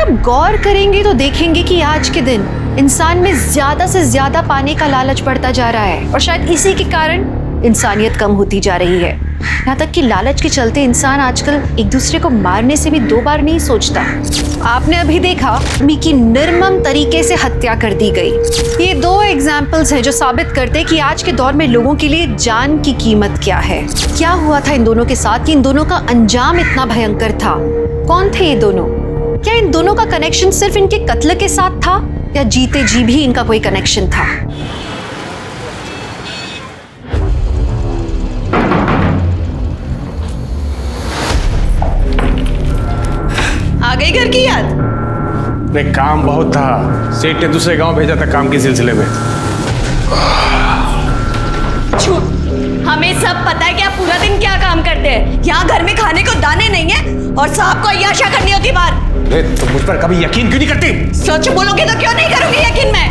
आप गौर करेंगे तो देखेंगे कि आज के दिन इंसान में ज्यादा से ज्यादा पाने का लालच बढ़ता जा रहा है और शायद इसी के कारण इंसानियत कम होती जा रही है। यहाँ तक कि लालच के चलते इंसान आजकल एक दूसरे को मारने से भी 2 बार नहीं सोचता। आपने अभी देखा अम्मी की निर्मम तरीके से हत्या कर दी गई। ये 2 एग्जाम्पल्स हैं जो साबित करते हैं कि आज के दौर में लोगों के लिए जान की कीमत क्या है। क्या हुआ था इन दोनों के साथ कि इन दोनों का अंजाम इतना भयंकर था? कौन थे ये दोनों? क्या इन दोनों का कनेक्शन सिर्फ इनके कत्ल के साथ था या जीते जी भी इनका कोई कनेक्शन था? आ गई घर की याद? नहीं, काम बहुत था। सेठ ने दूसरे गांव भेजा था काम के सिलसिले में। झूठ। हमें सब पता है कि आप पूरा दिन क्या काम करते हैं। यहाँ घर में खाने को दाने नहीं है और साहब को अय्याशा करनी होती बाहर। तुम मुझ पर कभी यकीन क्यों नहीं करती? सच बोलोगे तो क्यों नहीं करूंगी यकीन मैं?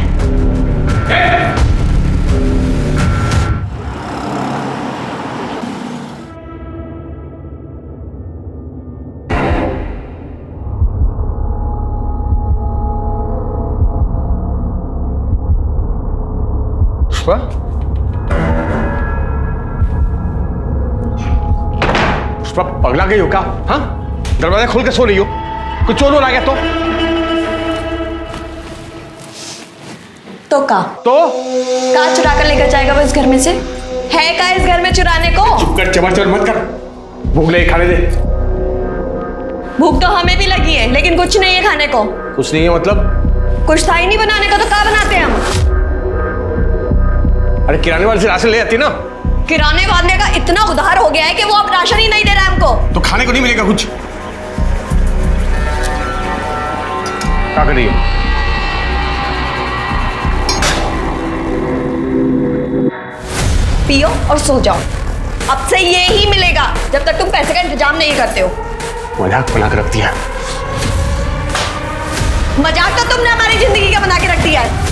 पुष्पा? पुष्पा पगला गई हो क्या? हाँ, दरवाजा खोल के सो रही हो? कुछ चोर आ गया तो का चुरा कर लेकर जाएगा वो इस घर में से? है का इस घर में चुराने को? चुप कर, चबर चबर मत कर। भूख लगी, खाने दे। भूख तो हमें भी लगी है लेकिन कुछ नहीं है खाने को। कुछ नहीं है मतलब? कुछ था ही नहीं बनाने का तो क्या बनाते हैं हम? अरे किराने वाले से राशन ले आती ना। किराने वाले का इतना उधार हो गया है कि वो अब राशन ही नहीं दे रहा है हमको। तो खाने को नहीं मिलेगा कुछ? क्या कर रही है? पियो और सो जाओ। अब से ये ही मिलेगा जब तक तुम पैसे का इंतजाम नहीं करते हो। मजाक बना के रख दिया। मजाक तो तुमने हमारी जिंदगी का बना के रख दिया है।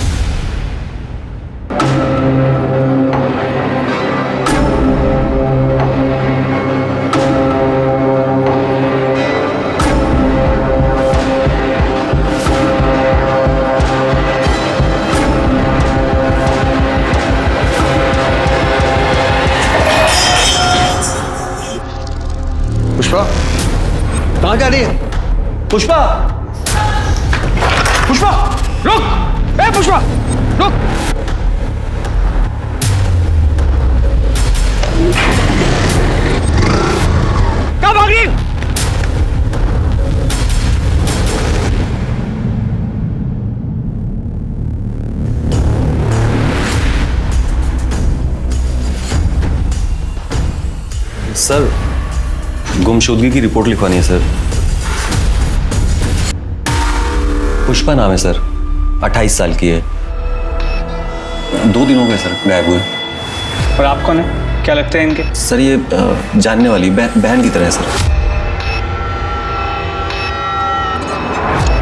पुष्पा कहाँ जा रही है? पुष्पा! पुष्पा रुक! ए पुष्पा रुक! कहाँ भाग रही? सर, गुमशुदगी की रिपोर्ट लिखवानी है सर। पुष्पा नाम है सर, 28 साल की है। 2 दिन हो गए सर गायब हुए। और आप कौन है? क्या लगता है इनके? सर ये जानने वाली बहन की तरह है सर।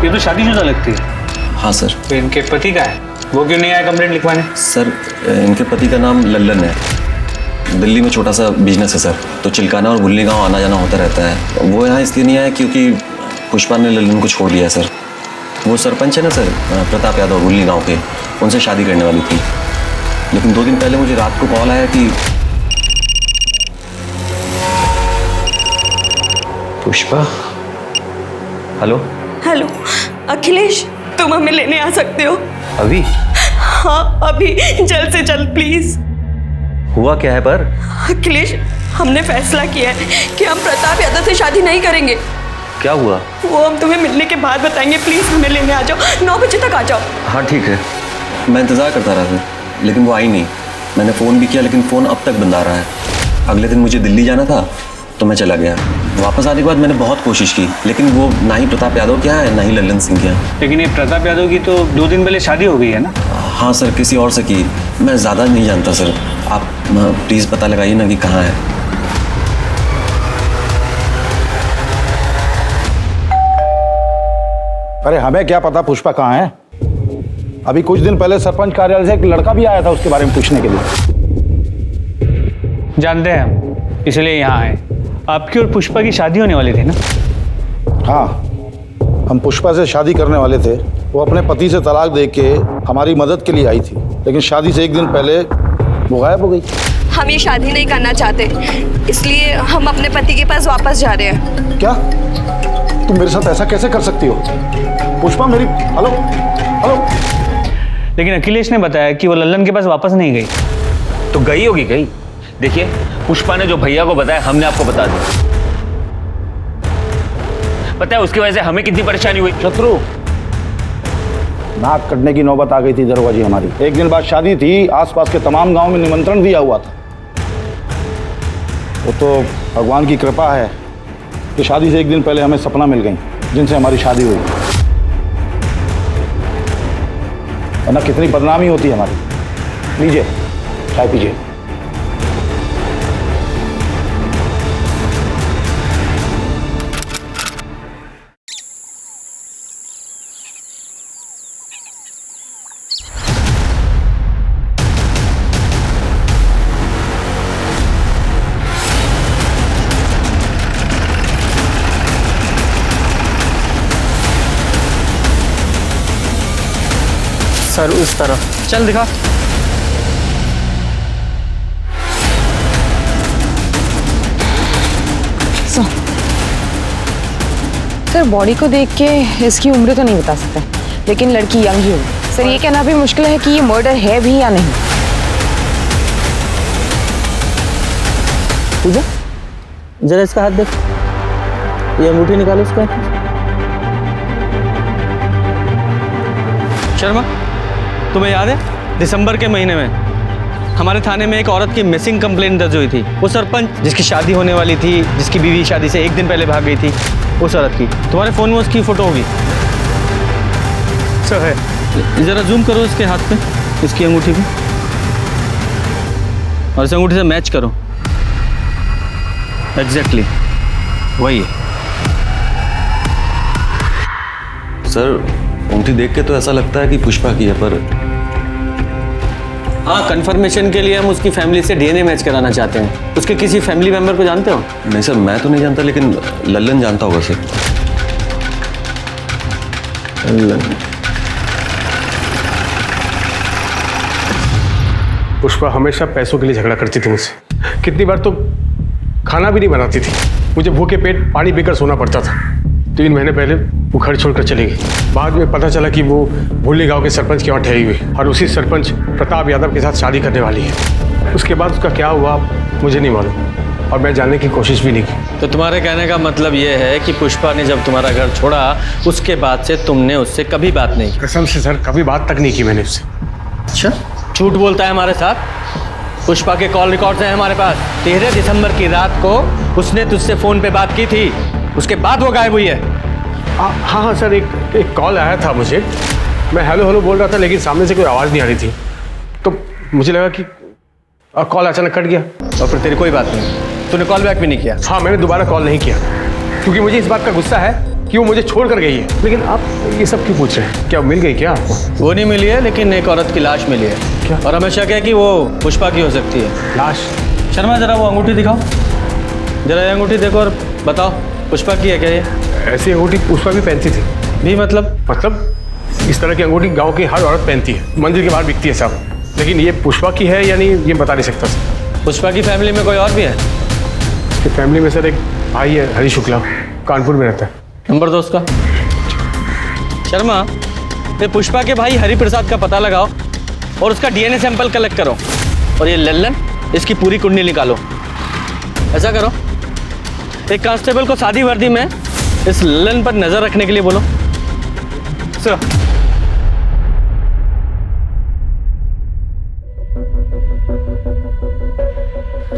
ये तो शादीशुदा लगती है। हाँ सर। तो इनके पति का है, वो क्यों नहीं आया कंप्लेंट लिखवाने? सर इनके पति का नाम लल्लन है। दिल्ली में छोटा सा बिजनेस है सर, तो चिलकाना और भुल्ली गांव आना जाना होता रहता है। वो यहाँ इसलिए नहीं आया क्योंकि पुष्पा ने लल्लन को छोड़ दिया है सर। वो सरपंच है ना सर, प्रताप यादव, भुल्ली गांव के, उनसे शादी करने वाली थी। लेकिन 2 दिन पहले मुझे रात को कॉल आया कि पुष्पा। हेलो हेलो अखिलेश, तुम हमें लेने आ सकते हो? अभी? हाँ अभी, जल्द से जल्द प्लीज। हुआ क्या है पर? अखिलेश, हमने फैसला किया है कि हम प्रताप यादव से शादी नहीं करेंगे। क्या हुआ? वो हम तुम्हें मिलने के बाद बताएंगे। प्लीज हमें लेने आ जाओ, 9 बजे तक आ जाओ। हाँ ठीक है, मैं इंतज़ार करता रहा सर, लेकिन वो आई नहीं। मैंने फ़ोन भी किया लेकिन फ़ोन अब तक बंद आ रहा है। अगले दिन मुझे दिल्ली जाना था तो मैं चला गया। वापस आने के बाद मैंने बहुत कोशिश की लेकिन वो ना ही प्रताप यादव के यहाँ है ना ही लल्लन सिंह के यहाँ। लेकिन ये प्रताप यादव की तो 2 दिन पहले शादी हो गई है ना? हाँ सर, किसी और से की। मैं ज़्यादा नहीं जानता सर, आप प्लीज़ पता लगाइए ना कि कहाँ है। अरे हमें क्या पता पुष्पा कहाँ है। अभी कुछ दिन पहले सरपंच कार्यालय से एक लड़का भी आया था उसके बारे में पूछने के लिए। जानते हैं हम, इसलिए यहाँ आए। आपकी और पुष्पा की शादी होने वाली थी ना? हाँ, हम पुष्पा से शादी करने वाले थे। वो अपने पति से तलाक दे के हमारी मदद के लिए आई थी, लेकिन शादी से एक दिन पहले वो गायब हो गई। हम ये शादी नहीं करना चाहते, इसलिए हम अपने पति के पास वापस जा रहे हैं। क्या तुम मेरे साथ ऐसा कैसे कर सकती हो पुष्पा? मेरी हेलो हेलो। लेकिन अखिलेश ने बताया कि वो लल्लन के पास वापस नहीं गई। तो गई होगी कहीं। देखिए, पुष्पा ने जो भैया को बताया हमने आपको बता दिया। पता है उसकी वजह से हमें कितनी परेशानी हुई। शत्रु, नाक कटने की नौबत आ गई थी दरोगा जी हमारी। एक दिन बाद शादी थी, आसपास के तमाम गांव में निमंत्रण दिया हुआ था। वो तो भगवान की कृपा है कि शादी से एक दिन पहले हमें सपना मिल गई जिनसे हमारी शादी हुई, वरना कितनी बदनामी होती हमारी। लीजिए चाय पीजिए। सर उस तरफ चल दिखा। सर बॉडी को देख के इसकी उम्र तो नहीं बता सकते, लेकिन लड़की यंग ही होगी। सर ये कहना भी मुश्किल है कि ये मर्डर है भी या नहीं। पूजा, जरा इसका हाथ देख, ये अंगूठी निकालो इसका। शर्मा, तुम्हें याद है दिसंबर के महीने में हमारे थाने में एक औरत की मिसिंग कंप्लेंट दर्ज हुई थी? वो सरपंच जिसकी शादी होने वाली थी, जिसकी बीवी शादी से एक दिन पहले भाग गई थी, उस औरत की। तुम्हारे फोन में उसकी फोटो होगी। सर है, जरा जूम करो इसके हाथ पे, इसकी अंगूठी पे, और इस अंगूठी से मैच करो। एग्जैक्टली वही है। सर अंगूठी देख के तो ऐसा लगता है कि पुष्पा की है, पर हाँ, कंफर्मेशन के लिए हम उसकी फैमिली से डीएनए मैच कराना चाहते हैं। उसके किसी फैमिली मेंबर को जानते हो? नहीं सर, मैं तो नहीं जानता, लेकिन लल्लन जानता होगा सर। पुष्पा हमेशा पैसों के लिए झगड़ा करती थी मुझसे। कितनी बार तो खाना भी नहीं बनाती थी, मुझे भूखे पेट पानी पीकर सोना पड़ता था। 3 महीने पहले वो घर छोड़कर चली गई। बाद में पता चला कि वो भुल्ली गांव के सरपंच के वहाँ ठहरी हुई, और उसी सरपंच प्रताप यादव के साथ शादी करने वाली है। उसके बाद उसका क्या हुआ मुझे नहीं मालूम, और मैं जानने की कोशिश भी नहीं की। तो तुम्हारे कहने का मतलब ये है कि पुष्पा ने जब तुम्हारा घर छोड़ा उसके बाद से तुमने उससे कभी बात नहीं की? कसम से सर, कभी बात तक नहीं की मैंने उससे। अच्छा, झूठ बोलता है हमारे साथ। पुष्पा के कॉल रिकॉर्ड्स हैं हमारे पास। 13 दिसंबर की रात को उसने तुझसे फ़ोन पे बात की थी, उसके बाद वो गायब हुई है। हाँ सर, एक कॉल आया था मुझे। मैं हेलो हेलो बोल रहा था, लेकिन सामने से कोई आवाज़ नहीं आ रही थी, तो मुझे लगा कि कॉल अचानक कट गया। और फिर तेरी कोई बात नहीं, तूने कॉल बैक भी नहीं किया? हाँ, मैंने दोबारा कॉल नहीं किया, क्योंकि मुझे इस बात का गुस्सा है कि वो मुझे छोड़ कर गई है। लेकिन आप ये सब क्यों पूछ रहे हैं? क्या मिल गई क्या आपको? वो नहीं मिली है, लेकिन एक औरत की लाश मिली है। क्या? और हमें शक है कि वो पुष्पा की हो सकती है। लाश? शर्मा, जरा वो अंगूठी दिखाओ, जरा ये अंगूठी देखो और बताओ पुष्पा की है क्या ये? ऐसी अंगूठी पुष्पा भी पहनती थी। भी मतलब इस तरह की अंगूठी गांव की हर औरत पहनती है, मंदिर के बाहर बिकती है साहब। लेकिन ये पुष्पा की है या नहीं ये बता नहीं सकता सर। पुष्पा की फैमिली में कोई और भी है? उसकी फैमिली में सर एक भाई है, हरी शुक्ला, कानपुर में रहता है। नंबर दो उसका। शर्मा, ये पुष्पा के भाई हरि प्रसाद का पता लगाओ और उसका डीएनए सैंपल कलेक्ट करो, और ये लल्लन, इसकी पूरी कुंडली निकालो। ऐसा करो, एक कांस्टेबल को सादी वर्दी में इस लल्लन पर नजर रखने के लिए बोलो। सर,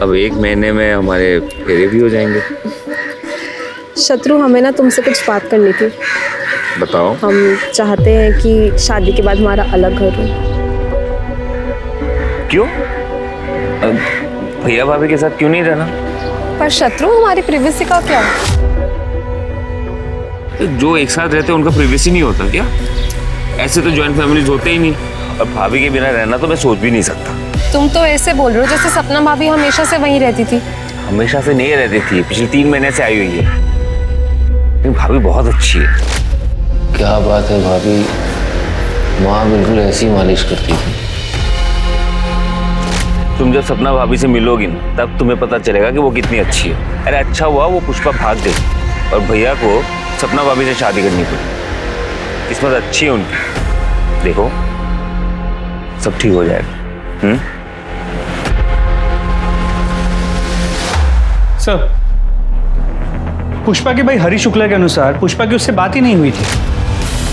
अब 1 महीने में हमारे फेरे भी हो जाएंगे। शत्रु, हमें ना तुमसे कुछ बात करनी थी। बताओ। हम चाहते हैं कि शादी के बाद हमारा अलग घर हो। क्यों? भैया भाभी के साथ क्यों नहीं रहना? पर शत्रु, हमारी प्रिवेसी का क्या? तो जो एक साथ रहते हैं उनका प्रिवेसी नहीं होता क्या? ऐसे तो जॉइंट फैमिलीज होते ही नहीं, और भाभी के बिना रहना तो मैं सोच भी नहीं सकता। तुम तो ऐसे बोल रहे हो जैसे सपना भाभी हमेशा से वहीं रहती थी। हमेशा से नहीं रहती थी, पिछले 3 महीने से आई हुई है। लेकिन भाभी बहुत अच्छी है। क्या बात है भाभी, माँ बिल्कुल ऐसी मालिश करती थी। तुम जब सपना भाभी से मिलोगी ना तब तुम्हें पता चलेगा कि वो कितनी अच्छी है। अरे अच्छा हुआ वो पुष्पा भाग गई और भैया को सपना भाभी से शादी करनी पड़ी। किस्मत अच्छी है उनकी, देखो सब ठीक हो जाएगा। सर, पुष्पा के भाई हरी शुक्ला के अनुसार पुष्पा की उससे बात ही नहीं हुई थी।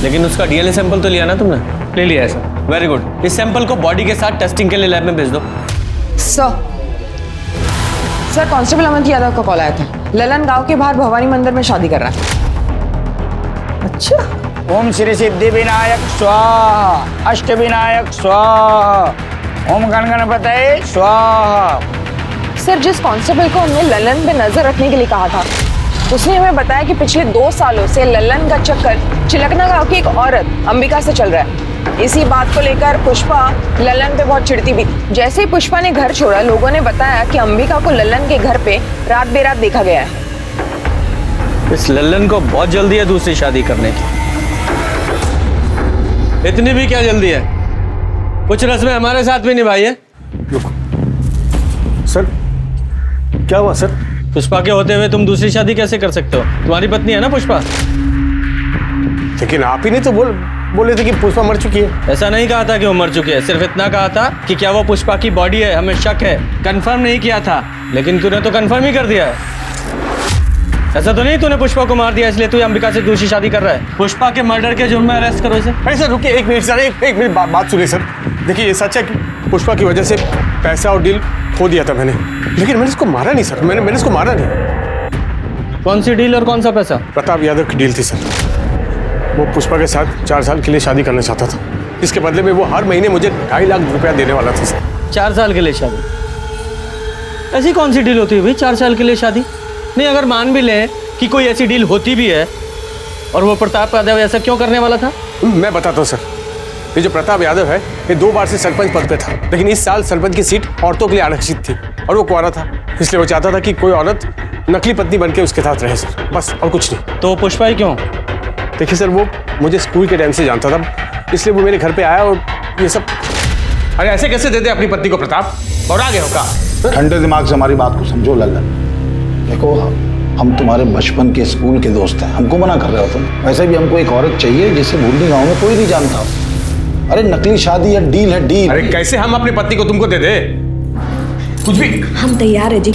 लेकिन उसका डीएनए सैंपल तो लिया ना तुमने? ले लिया है सर। Very good. इस सैंपल को बॉडी के साथ टेस्टिंग के लिए लैब में भेज दो। सर कांस्टेबल अमन यादव का कॉल आया था। ललन गांव के बाहर भवानी मंदिर में शादी कर रहा है। अच्छा। ओम श्री सिद्धि विनायक स्वाहा, अष्ट विनायक स्वाहा, ओम गण गणपतये स्वाहा। सर जिस कांस्टेबल को हमने ललन पे नजर रखने के लिए कहा था उसने हमें बताया कि पिछले 2 सालों से ललन का चक्कर चिलकना गांव की एक औरत अंबिका से चल रहा है। इसी बात को लेकर पुष्पा ललन पे बहुत चिढ़ती भी। जैसे ही पुष्पा ने घर छोड़ा लोगों ने बताया कि अंबिका को ललन के घर पे रात बेरात देखा गया है। इस ललन को बहुत जल्दी है दूसरी शादी करने की। इतनी भी क्या जल्दी है, कुछ रस्में हमारे साथ भी निभाई है। सर क्या हुआ सर? पुष्पा के होते हुए तुम दूसरी शादी कैसे कर सकते हो? तुम्हारी पत्नी है ना पुष्पा। लेकिन आप ही ने तो बोले थे कि पुष्पा मर चुकी है। ऐसा नहीं कहा था कि वो मर चुकी है, सिर्फ इतना कहा था कि क्या वो पुष्पा की बॉडी है, हमें शक है। कंफर्म नहीं किया था, लेकिन तूने तो कंफर्म ही कर दिया है। ऐसा तो नहीं तूने पुष्पा को मार दिया इसलिए तू अंबिका से दूसरी शादी कर रहा है? पुष्पा के मर्डर के जुर्म में अरेस्ट करो इसे। अरे सर रुकिए, एक मिनट सर, एक मिनट बात सुनिए सर। देखिए ये सच है कि पुष्पा की वजह से पैसा और डील खो दिया था मैंने, लेकिन मैंने इसको मारा नहीं सर। मैंने इसको मारा नहीं। कौन सी डील और कौन सा पैसा? प्रताप यादव की डील थी सर। वो पुष्पा के साथ 4 साल के लिए शादी करना चाहता था। इसके बदले में वो हर महीने मुझे 2.5 लाख रुपया देने वाला था सर। 4 साल के लिए शादी? ऐसी कौन सी डील होती है भाई 4 साल के लिए शादी? नहीं, अगर मान भी ले कि कोई ऐसी डील होती भी है और वो प्रताप यादव ऐसा क्यों करने वाला था? मैं बताता हूँ सर। ये जो प्रताप यादव है ये 2 बार से सरपंच पद पे था, लेकिन इस साल सरपंच की सीट औरतों के लिए आरक्षित थी और वो कुंवारा था, इसलिए वो चाहता था कि कोई औरत नकली पत्नी बन के उसके साथ रहे सर, बस और कुछ नहीं। तो पुष्पा ही क्यों? देखिए सर, वो मुझे स्कूल के टाइम से जानता था, इसलिए वो मेरे घर पे आया और ये सब। अरे ऐसे कैसे दे दे अपनी पत्नी को प्रताप? और आगे होगा। ठंडे दिमाग से हमारी बात को समझो लल्लन। देखो हम तुम्हारे बचपन के स्कूल के दोस्त हैं, हमको मना कर रहे हो तुम? वैसे भी हमको एक औरत चाहिए जिसे भूलनी गाँव में कोई नहीं जानता। अरे नकली शादी है, डील है डील। अरे कैसे हम अपनी पत्नी को तुमको दे दे? कुछ भी। हम तैयार है जी।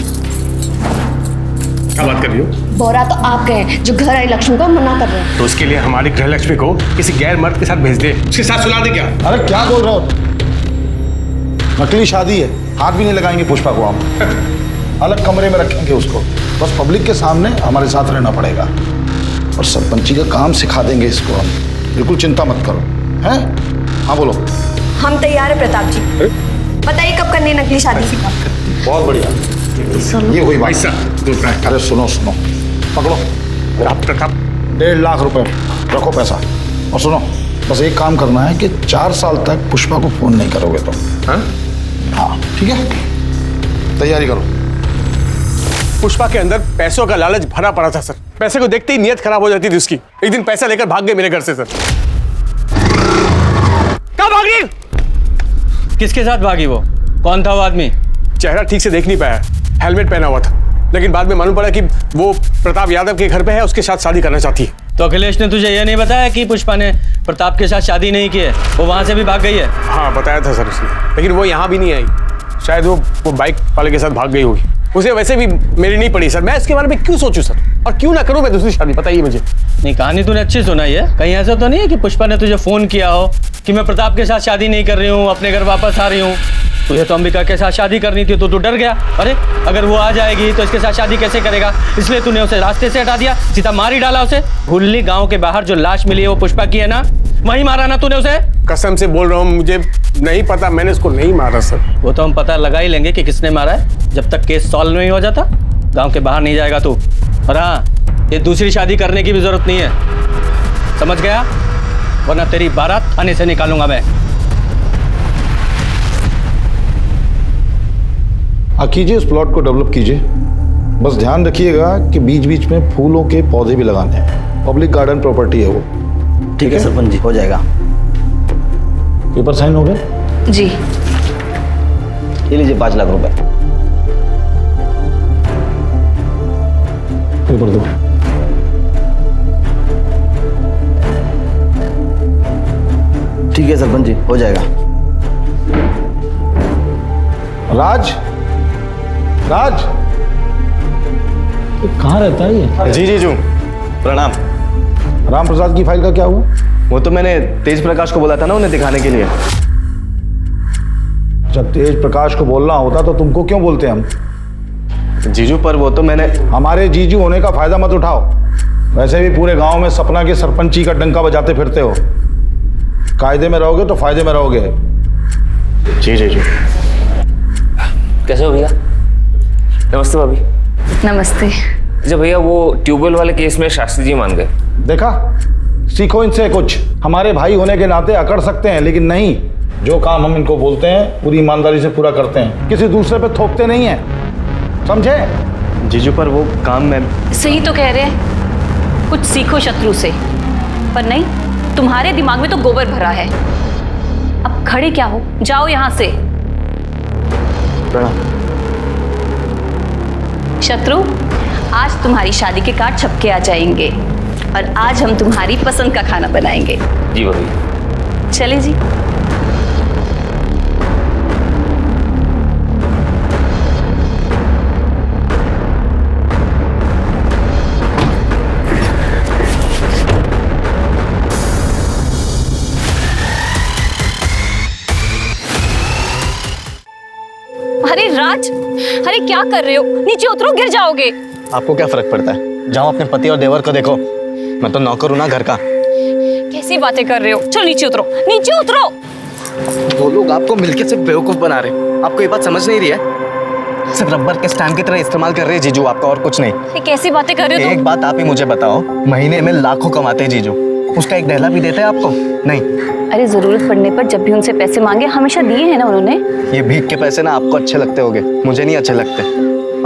क्या बात कर रही हो? बोरा तो आप गए जो घर आई लक्ष्मी को मना कर रहे हैं। तो उसके लिए हमारी गृह लक्ष्मी को किसी गैर मर्द के साथ भेज दे, उसके साथ सुला दे क्या? अरे क्या बोल रहे हो? नकली शादी है, हाथ भी नहीं लगाएंगे पुष्पा को हम। अलग कमरे में रखेंगे उसको, बस पब्लिक के सामने हमारे साथ रहना पड़ेगा और सरपंची का काम सिखा देंगे इसको हम। बिल्कुल चिंता मत करो, हैं? हाँ बोलो। हम तैयार है प्रताप जी। बताइए कब करनी है नकली शादी? बहुत बढ़िया, ये हुई बात। अरे सुनो पकड़ो आप प्रताप 1.5 लाख रुपए रखो पैसा। और सुनो, बस एक काम करना है कि 4 साल तक पुष्पा को फोन नहीं करोगे तुम। हाँ ठीक है, तैयारी करो। पुष्पा के अंदर पैसों का लालच भरा पड़ा था सर। पैसे को देखते ही नीयत खराब हो जाती थी उसकी। एक दिन पैसा लेकर भाग गए मेरे घर से सर। कहाँ भागी? किसके साथ भागी वो? कौन था वो आदमी? चेहरा ठीक से देख नहीं पाया, हेलमेट पहना हुआ था, लेकिन बाद में मालूम पड़ा कि वो प्रताप यादव के घर पे है, उसके साथ शादी करना चाहती है। तो अखिलेश ने तुझे यह नहीं बताया कि पुष्पा ने प्रताप के साथ शादी नहीं की है, वो वहां से भी भाग गई है? हाँ बताया था सर उसने, लेकिन वो यहाँ भी नहीं आई। शायद वो बाइक वाले के साथ भाग गई होगी। उसे वैसे भी मेरी नहीं पड़ी सर। मैं इसके बारे में क्यों सोचूं सर, और क्यों ना करूं मैं दूसरी शादी? बताइए मुझे। नहीं, कहानी तूने अच्छी सुनाई है। कहीं ऐसा तो नहीं है कि पुष्पा ने तुझे फोन किया हो कि मैं प्रताप के साथ शादी नहीं कर रही हूँ, अपने घर वापस आ रही हूँ? तुझे तो अंबिका के साथ शादी करनी थी तो तू डर गया। अरे अगर वो आ जाएगी तो इसके साथ शादी कैसे करेगा, इसलिए तूने उसे रास्ते से हटा दिया, सीधा मार ही डाला उसे। भुल्ली गांव के बाहर जो लाश मिली है वो पुष्पा की है ना? वहीं मारा ना तूने उसे? कसम से बोल रहा हूँ, मुझे नहीं पता, मैंने उसको नहीं मारा सर। वो तो हम पता लगा ही लेंगे कि किसने मारा है, जब तक केस सॉल्व नहीं हो जाता गांव के बाहर नहीं जाएगा तू। और हाँ, ये दूसरी शादी करने की भी जरूरत नहीं है, समझ गया? वरना तेरी बारात थाने से निकालूंगा मैं। कीजिए, इस प्लॉट को डेवलप कीजिए। बस ध्यान रखिएगा कि बीच बीच में फूलों के पौधे भी लगाने हैं। पब्लिक गार्डन प्रॉपर्टी है वो, ठीक है सरपंच जी, हो जाएगा। पेपर साइन हो गए? जी। ये लीजिए 5 लाख रुपए। पेपर दो। ठीक है सरपंच जी, हो जाएगा। राज, राज, ये कहाँ रहता है ये? जी जीजू, प्रणाम। राम प्रसाद की फाइल का क्या हुआ? वो तो मैंने तेज प्रकाश को बोला था ना उन्हें दिखाने के लिए। जब तेज प्रकाश को बोलना होता तो तुमको क्यों बोलते हम? जीजू पर वो तो मैंने। हमारे जीजू होने का फायदा मत उठाओ। वैसे भी पूरे गांव में सपना के सरपंची का डंका बजाते फिरते हो। कायदे में रहोगे तो फायदे में रहोगे। जी जीजू। कैसे हो भैया? नमस्ते भाभी। नमस्ते। अच्छा भैया, वो ट्यूबवेल वाले केस में शास्त्री जी मान गए। देखा, सीखो इनसे कुछ। हमारे भाई होने के नाते अकड़ सकते हैं, लेकिन नहीं, जो काम हम इनको बोलते हैं पूरी ईमानदारी से पूरा करते हैं, किसी दूसरे पे थोपते नहीं हैं, समझे? जीजू पर वो काम मैं। सही तो कह रहे हैं, कुछ सीखो शत्रु से। पर नहीं, तुम्हारे दिमाग में तो गोबर भरा है। अब खड़े क्या हो, जाओ यहां से। शत्रु, आज तुम्हारी शादी के कार्ड छपके आ जाएंगे और आज हम तुम्हारी पसंद का खाना बनाएंगे। जी भाभी। चले जी। अरे राज, अरे क्या कर रहे हो? नीचे उतरो, गिर जाओगे। आपको क्या फर्क पड़ता है? जाओ अपने पति और देवर को देखो। मैं तो नौकर हूं ना घर का। कैसी बातें कर रहे हो? चलो नीचे उतरो, नीचे उतरो। वो लोग आपको मिलके सिर्फ बेवकूफ बना रहे। आपको ये बात समझ नहीं रही है? सिर्फ रबर के स्टैंड की तरह इस्तेमाल कर रहे हैं जीजू आपका, और कुछ नहीं। ये कैसी बातें कर रहे हो तुम? एक बात आप ही मुझे बताओ, महीने में लाखों कमाते हैं जीजू, उसका एक दहला भी देते हैं आपको? नहीं। अरे जरूरत पड़ने पर जब भी उनसे पैसे मांगे हमेशा दिए हैं ना उन्होंने। ये भीख के पैसे ना आपको अच्छे लगते होंगे, मुझे नहीं अच्छे लगते।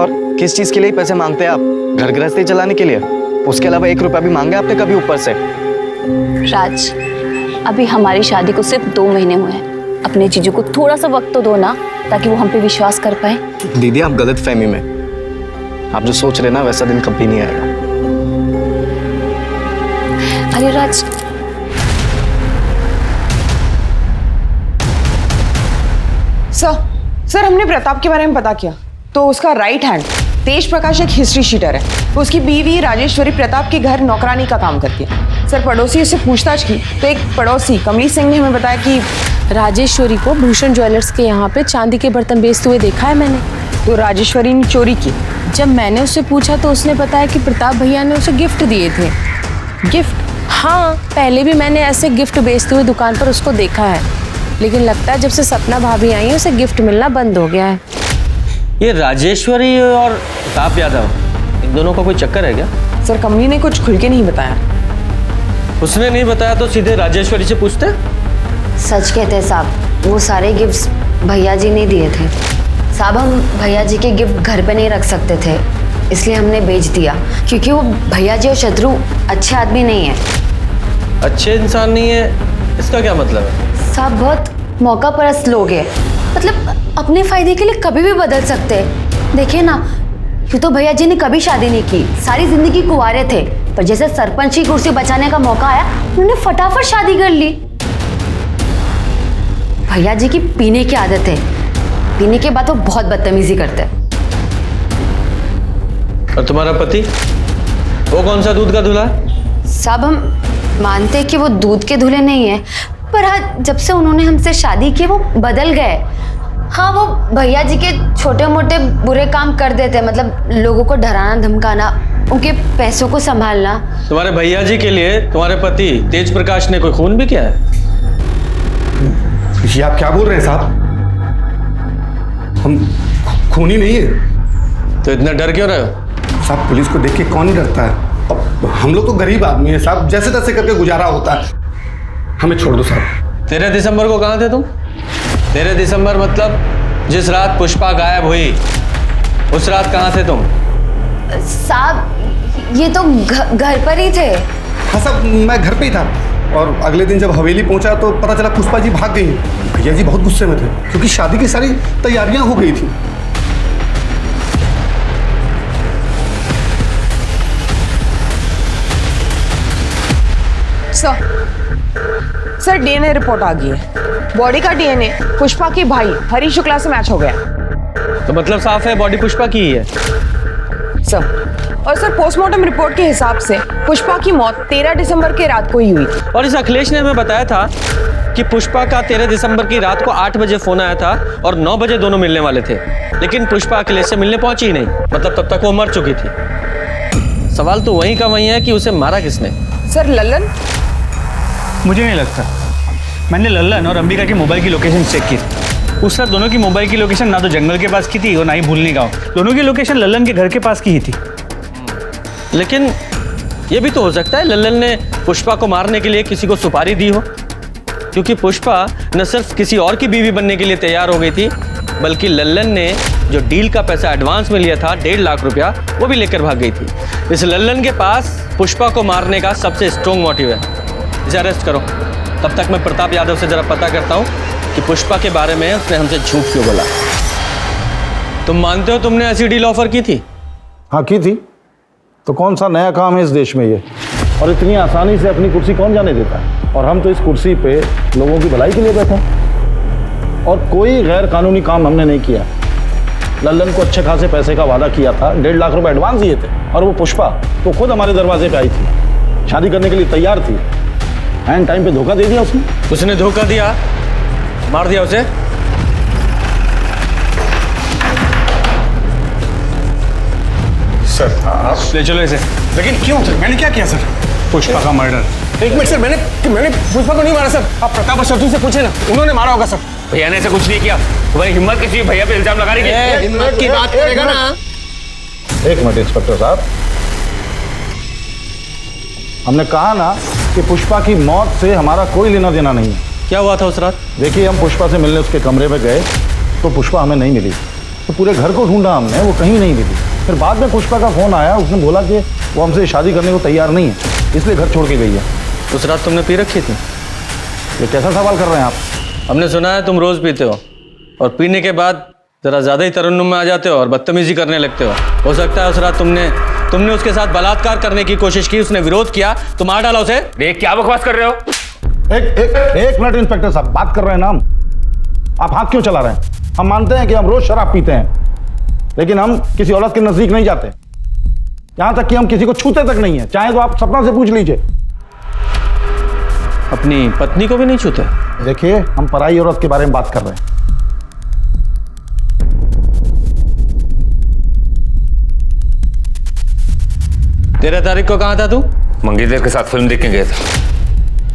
और किस चीज के लिए पैसे मांगते हैं आप? घर गृहस्थी चलाने के लिए? उसके अलावा 1 रुपया भी मांगे आपने कभी ऊपर से? राज, अभी हमारी शादी को सिर्फ 2 महीने हुए हैं। अपने जीजू को थोड़ा सा वक्त तो दो ना, ताकि वो हम पे विश्वास कर पाए। दीदी आप गलत फहमी में, आप जो सोच रहे ना वैसा दिन कभी नहीं आएगा। अरे राज, सर हमने प्रताप के बारे में पता किया तो उसका राइट हैंड तेज प्रकाश एक हिस्ट्री शीटर है। उसकी बीवी राजेश्वरी प्रताप के घर नौकरानी का काम करती है। सर पड़ोसी से पूछताछ की तो एक पड़ोसी कमली सिंह ने हमें बताया कि राजेश्वरी को भूषण ज्वेलर्स के यहाँ पे चांदी के बर्तन बेचते हुए देखा है मैंने। तो राजेश्वरी ने चोरी की। जब मैंने उससे पूछा तो उसने बताया कि प्रताप भैया ने उसे गिफ्ट दिए थे। गिफ्ट? हाँ, पहले भी मैंने ऐसे गिफ्ट बेचते हुए दुकान पर उसको देखा है, लेकिन लगता है जब से सपना भाभी आई है उसे गिफ्ट मिलना बंद हो गया है। ये राजेश्वरी और प्रताप यादव, इन दोनों का कोई चक्कर है क्या? सर कमली ने कुछ खुल के नहीं बताया। उसने नहीं बताया तो सीधे राजेश्वरी से पूछते। सच कहते हैं साहब, वो सारे गिफ्ट्स भैया जी ने दिए थे। साहब हम भैया जी के गिफ्ट घर पे नहीं रख सकते थे, इसलिए हमने बेच दिया, क्योंकि वो भैया जी और शत्रु अच्छे आदमी नहीं है। अच्छे इंसान नहीं है इसका क्या मतलब है? साहब बहुत मौका परस्त लोग हैं, मतलब अपने फायदे के लिए कभी भी बदल सकते हैं। देखिए ना, यूँ तो भैया जी ने कभी शादी नहीं की, सारी जिंदगी कुंवारे थे, पर जैसे सरपंच की कुर्सी बचाने का मौका आया उन्होंने फटाफट शादी कर ली। भैया जी की पीने की आदत है, पीने के बाद वो बहुत बदतमीजी करते हैं। और तुम्हारा पति, वो कौन सा दूध का दूल्हा है? साहब हम मानते हैं कि वो दूध के दूल्हे नहीं है, पर हाँ जब से उन्होंने हमसे शादी की वो बदल गए। हाँ वो भैया जी के छोटे मोटे बुरे काम कर देते, मतलब लोगों को डराना धमकाना, उनके पैसों को संभालना। तुम्हारे भैया जी के लिए तुम्हारे पति तेज प्रकाश ने कोई खून भी किया है? ये आप क्या बोल रहे हैं साहब? हम खूनी नहीं है। तो इतना डर क्यों रहे हो? साहब पुलिस को देख के कौन नहीं डरता है? अब हम लोग तो गरीब आदमी है साहब, जैसे तैसे करके गुजारा होता है। हमें छोड़ दो साहब। 13 दिसंबर को कहाँ थे तुम? 13 दिसंबर मतलब जिस रात पुष्पा गायब हुई, उस रात कहाँ थे तुम? साहब ये तो घर पर ही थे। हाँ साहब मैं घर पे ही था। और अगले दिन जब हवेली पहुंचा तो पता चला पुष्पा जी भाग गई। भैया जी बहुत गुस्से में थे क्योंकि शादी की सारी तैयारियां हो गई थी। सर डीएनए रिपोर्ट आ गई है। बॉडी का डीएनए पुष्पा के भाई हरी शुक्ला से मैच हो गया। तो मतलब साफ है बॉडी पुष्पा की ही है। सर और सर पोस्टमार्टम रिपोर्ट के हिसाब से पुष्पा की मौत 13 दिसंबर के रात को ही हुई थी। और इस अखिलेश ने हमें बताया था कि पुष्पा का 13 दिसंबर की रात को 8 बजे फोन आया था और 9 बजे दोनों मिलने वाले थे, लेकिन पुष्पा अखिलेश से मिलने पहुंची ही नहीं। मतलब तब तक वो मर चुकी थी। सवाल तो वहीं का वहीं है कि उसे मारा किसने। सर लल्लन? मुझे नहीं लगता। मैंने लल्लन और अंबिका की मोबाइल की लोकेशन चेक की। उस रात दोनों की मोबाइल की लोकेशन ना तो जंगल के पास की थी और ना ही भूलनी गाँव। दोनों की लोकेशन लल्लन के घर के पास की ही थी। लेकिन ये भी तो हो सकता है लल्लन ने पुष्पा को मारने के लिए किसी को सुपारी दी हो, क्योंकि पुष्पा न सिर्फ किसी और की बीवी बनने के लिए तैयार हो गई थी, बल्कि लल्लन ने जो डील का पैसा एडवांस में लिया था 1.5 लाख रुपया, वो भी लेकर भाग गई थी। इस लल्लन के पास पुष्पा को मारने का सबसे स्ट्रॉन्ग मोटिव है। इसे अरेस्ट करो। तब तक मैं प्रताप यादव से जरा पता करता हूँ कि पुष्पा के बारे में उसने हमसे झूठ क्यों बोला। तुम मानते हो तुमने ऐसी डील ऑफर की थी? हाँ की थी। तो कौन सा नया काम है इस देश में ये? और इतनी आसानी से अपनी कुर्सी कौन जाने देता है? और हम तो इस कुर्सी पे लोगों की भलाई के लिए बैठे हैं और कोई गैर कानूनी काम हमने नहीं किया। लल्लन को अच्छे खासे पैसे का वादा किया था, 1.5 लाख रुपए एडवांस दिए थे और वो पुष्पा तो खुद हमारे दरवाजे पे आई थी, शादी करने के लिए तैयार थी। एंड टाइम पे धोखा दे दिया उसने। उसने धोखा दिया, मार दिया उसे। सर आप ले चलो इसे। लेकिन क्यों सर? मैंने क्या किया सर? पुष्पा का मर्डर। एक मिनट सर, मैंने पुष्पा को नहीं मारा सर। आप प्रताप और शत्रु से पूछे ना, उन्होंने मारा होगा सर। भैया ने ऐसा कुछ नहीं किया। तुम्हारी हिम्मत कैसी भैया पे इल्जाम लगाने की? हिम्मत की बात करेगा ना। एक मिनट इंस्पेक्टर साहब, हमने कहा ना कि पुष्पा की मौत से हमारा कोई लेना देना नहीं है। क्या हुआ था उस रात? देखिए हम पुष्पा से मिलने उसके कमरे में गए तो पुष्पा हमें नहीं मिली, तो पूरे घर को ढूंढा हमने, वो कहीं नहीं मिली। फिर बाद में पुष्पा का फोन आया, उसने बोला कि वो हमसे शादी करने को तैयार नहीं है, इसलिए घर छोड़ के गई है। उस रात तुमने पी रखी थी? ये कैसा सवाल कर रहे हैं आप? हमने सुना है तुम रोज पीते हो और पीने के बाद जरा ज्यादा ही तरन्नुम में आ जाते हो और बदतमीजी करने लगते हो सकता है उस रात तुमने उसके साथ बलात्कार करने की कोशिश की, उसने विरोध किया तो मार डाला उसे। देख क्या बकवास कर रहे हो? एक मिनट इंस्पेक्टर साहब, बात कर रहे हैं ना हम। आप हाथ क्यों चला रहे हैं? हम मानते हैं कि हम रोज शराब पीते हैं, लेकिन हम किसी औरत के नजदीक नहीं जाते, यहां तक कि हम किसी को छूते तक नहीं है। चाहे तो आप सपना से पूछ लीजिए। अपनी पत्नी को भी नहीं छूते? देखिए हम पराई औरत के बारे में बात कर रहे हैं। तेरह तारीख को कहाँ था तू? मंगेतर के साथ फिल्म देखने गया था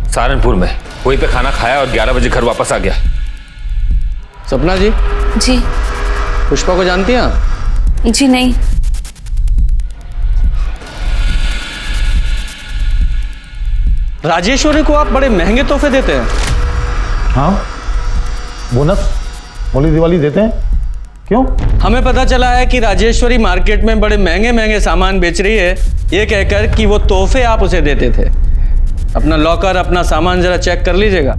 सहारनपुर में। वहीं पे खाना खाया और 11 बजे घर वापस आ गया। सपना जी? जी। पुष्पा को जानती हैं? जी नहीं। राजेश्वरी को आप बड़े महंगे तोहफे देते हैं। हाँ, बोनस होली दिवाली देते हैं। क्यों? हमें पता चला है कि राजेश्वरी मार्केट में बड़े महंगे महंगे सामान बेच रही है, ये कहकर कि वो तोहफे आप उसे देते थे। अपना लॉकर, अपना सामान जरा चेक कर लीजिएगा।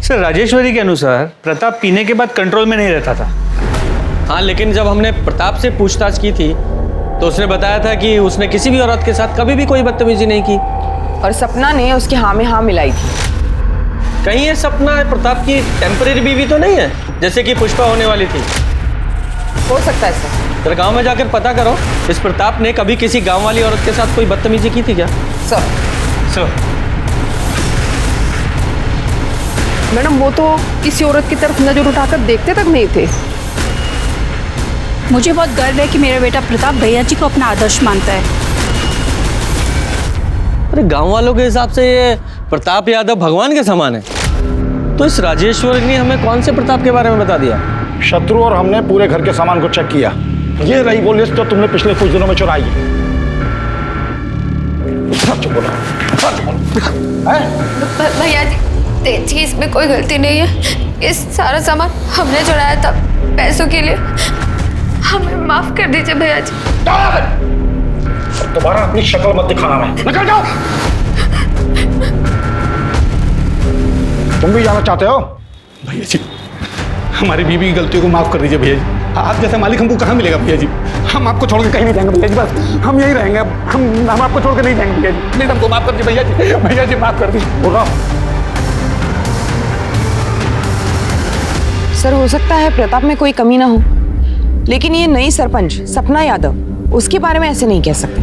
सर राजेश्वरी के अनुसार प्रताप पीने के बाद कंट्रोल में नहीं रहता था। हाँ, लेकिन जब हमने प्रताप से पूछताछ की थी तो उसने बताया था कि उसने किसी भी औरत के साथ कभी भी कोई बदतमीजी नहीं की। और सपना ने उसके हाँ में हाँ मिलाई थी। कहीं ये सपना प्रताप की टेम्परेरी बीवी तो नहीं है, जैसे कि पुष्पा होने वाली थी? हो सकता है सर। तो गांव में जाकर पता करो, इस प्रताप ने कभी किसी गांव वाली औरत के साथ कोई बदतमीजी की थी क्या? सर मैडम, वो तो किसी औरत की तरफ नजर उठाकर देखते तक नहीं थे। मुझे बहुत गर्व है कि मेरा बेटा प्रताप भैया जी को अपना आदर्श मानता है। अरे गांव वालों के हिसाब से ये प्रताप यादव भगवान के समान है, तो इस राजेश्वरी ने हमें कौन से प्रताप के बारे में बता दिया? शत्रु और हमने पूरे घर के सामान को चेक किया। ये रही वो लिस्ट जो तुमने पिछले कुछ दिनों में चुराई है। भैया जी तेज की इसमें कोई गलती नहीं है। ये सारा सामान हमने चुराया था पैसों के लिए। हमें माफ कर दीजिए भैया जी। दोबारा अपनी शक्ल मत दिखाना, मैं निकल जाओ। तुम भी जाना चाहते हो? भैया जी, हमारी बीवी की गलतियों को माफ कर दीजिए भैया जी। आप जैसा मालिक हमको कहाँ मिलेगा भैया जी? हम आपको छोड़ के कहीं नहीं जाएंगे भैया जी, बस हम यही रहेंगे। हम आपको छोड़ के नहीं जाएंगे भैया जी। प्लीज हमको माफ कर दीजिए भैया जी, भैया जी माफ कर दीजिए। बोलो। सर, हो सकता है प्रताप में कोई कमी ना हो, लेकिन ये नई सरपंच सपना यादव, उसके बारे में ऐसे नहीं कह सकते,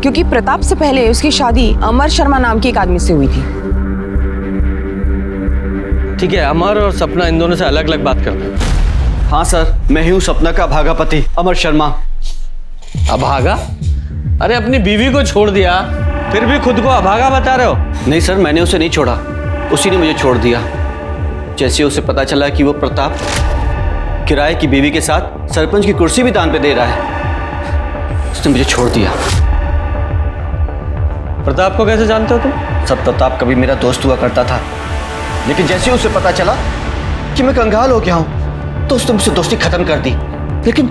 क्योंकि प्रताप से पहले उसकी शादी अमर शर्मा नाम के एक आदमी से हुई थी। ठीक है, अमर और सपना इन दोनों से अलग अलग बात करते हैं। हाँ सर, मैं ही हूँ सपना का अभागा पति अमर शर्मा। अभागा? अरे अपनी बीवी को छोड़ दिया, फिर भी खुद को अभागा बता रहे हो? नहीं सर, मैंने उसे नहीं छोड़ा, उसी ने मुझे छोड़ दिया। जैसे उसे पता चला कि वो प्रताप किराए की बीवी के साथ सरपंच की कुर्सी भी दान पे दे रहा है, उसने मुझे छोड़ दिया। प्रताप को कैसे जानते हो तुम? सब प्रताप कभी मेरा दोस्त हुआ करता था, लेकिन जैसे उसे पता चला कि मैं कंगाल हो गया हूं, तो उसने मुझसे दोस्ती खत्म कर दी। लेकिन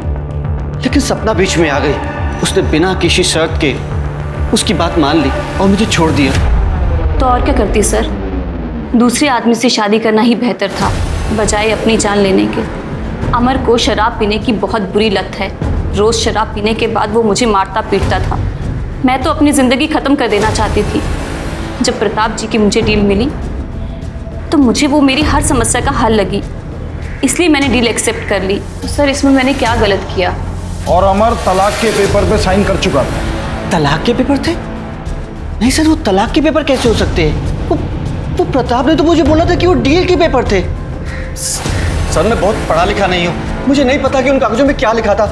सपना बीच में आ गई। उसने बिना किसी शर्त के उसकी बात मान ली और मुझे छोड़ दिया। तो और क्या करती सर, दूसरे आदमी से शादी करना ही बेहतर था बजाय अपनी जान लेने के। अमर को शराब पीने की बहुत बुरी लत है। रोज शराब पीने के बाद वो मुझे मारता पीटता था। मैं तो अपनी ज़िंदगी ख़त्म कर देना चाहती थी। जब प्रताप जी की मुझे डील मिली तो मुझे वो मेरी हर समस्या का हल लगी, इसलिए मैंने डील एक्सेप्ट कर ली। तो सर, इसमें मैंने क्या गलत किया? और अमर तलाक के पेपर पे साइन कर चुका था। तलाक के पेपर थे? नहीं सर, वो तलाक के पेपर कैसे हो सकते हैं? वो प्रताप ने तो मुझे बोला था कि वो डील के पेपर थे। सर, मैं बहुत पढ़ा लिखा नहीं हूँ, मुझे नहीं पता कि उन कागजों में क्या लिखा था।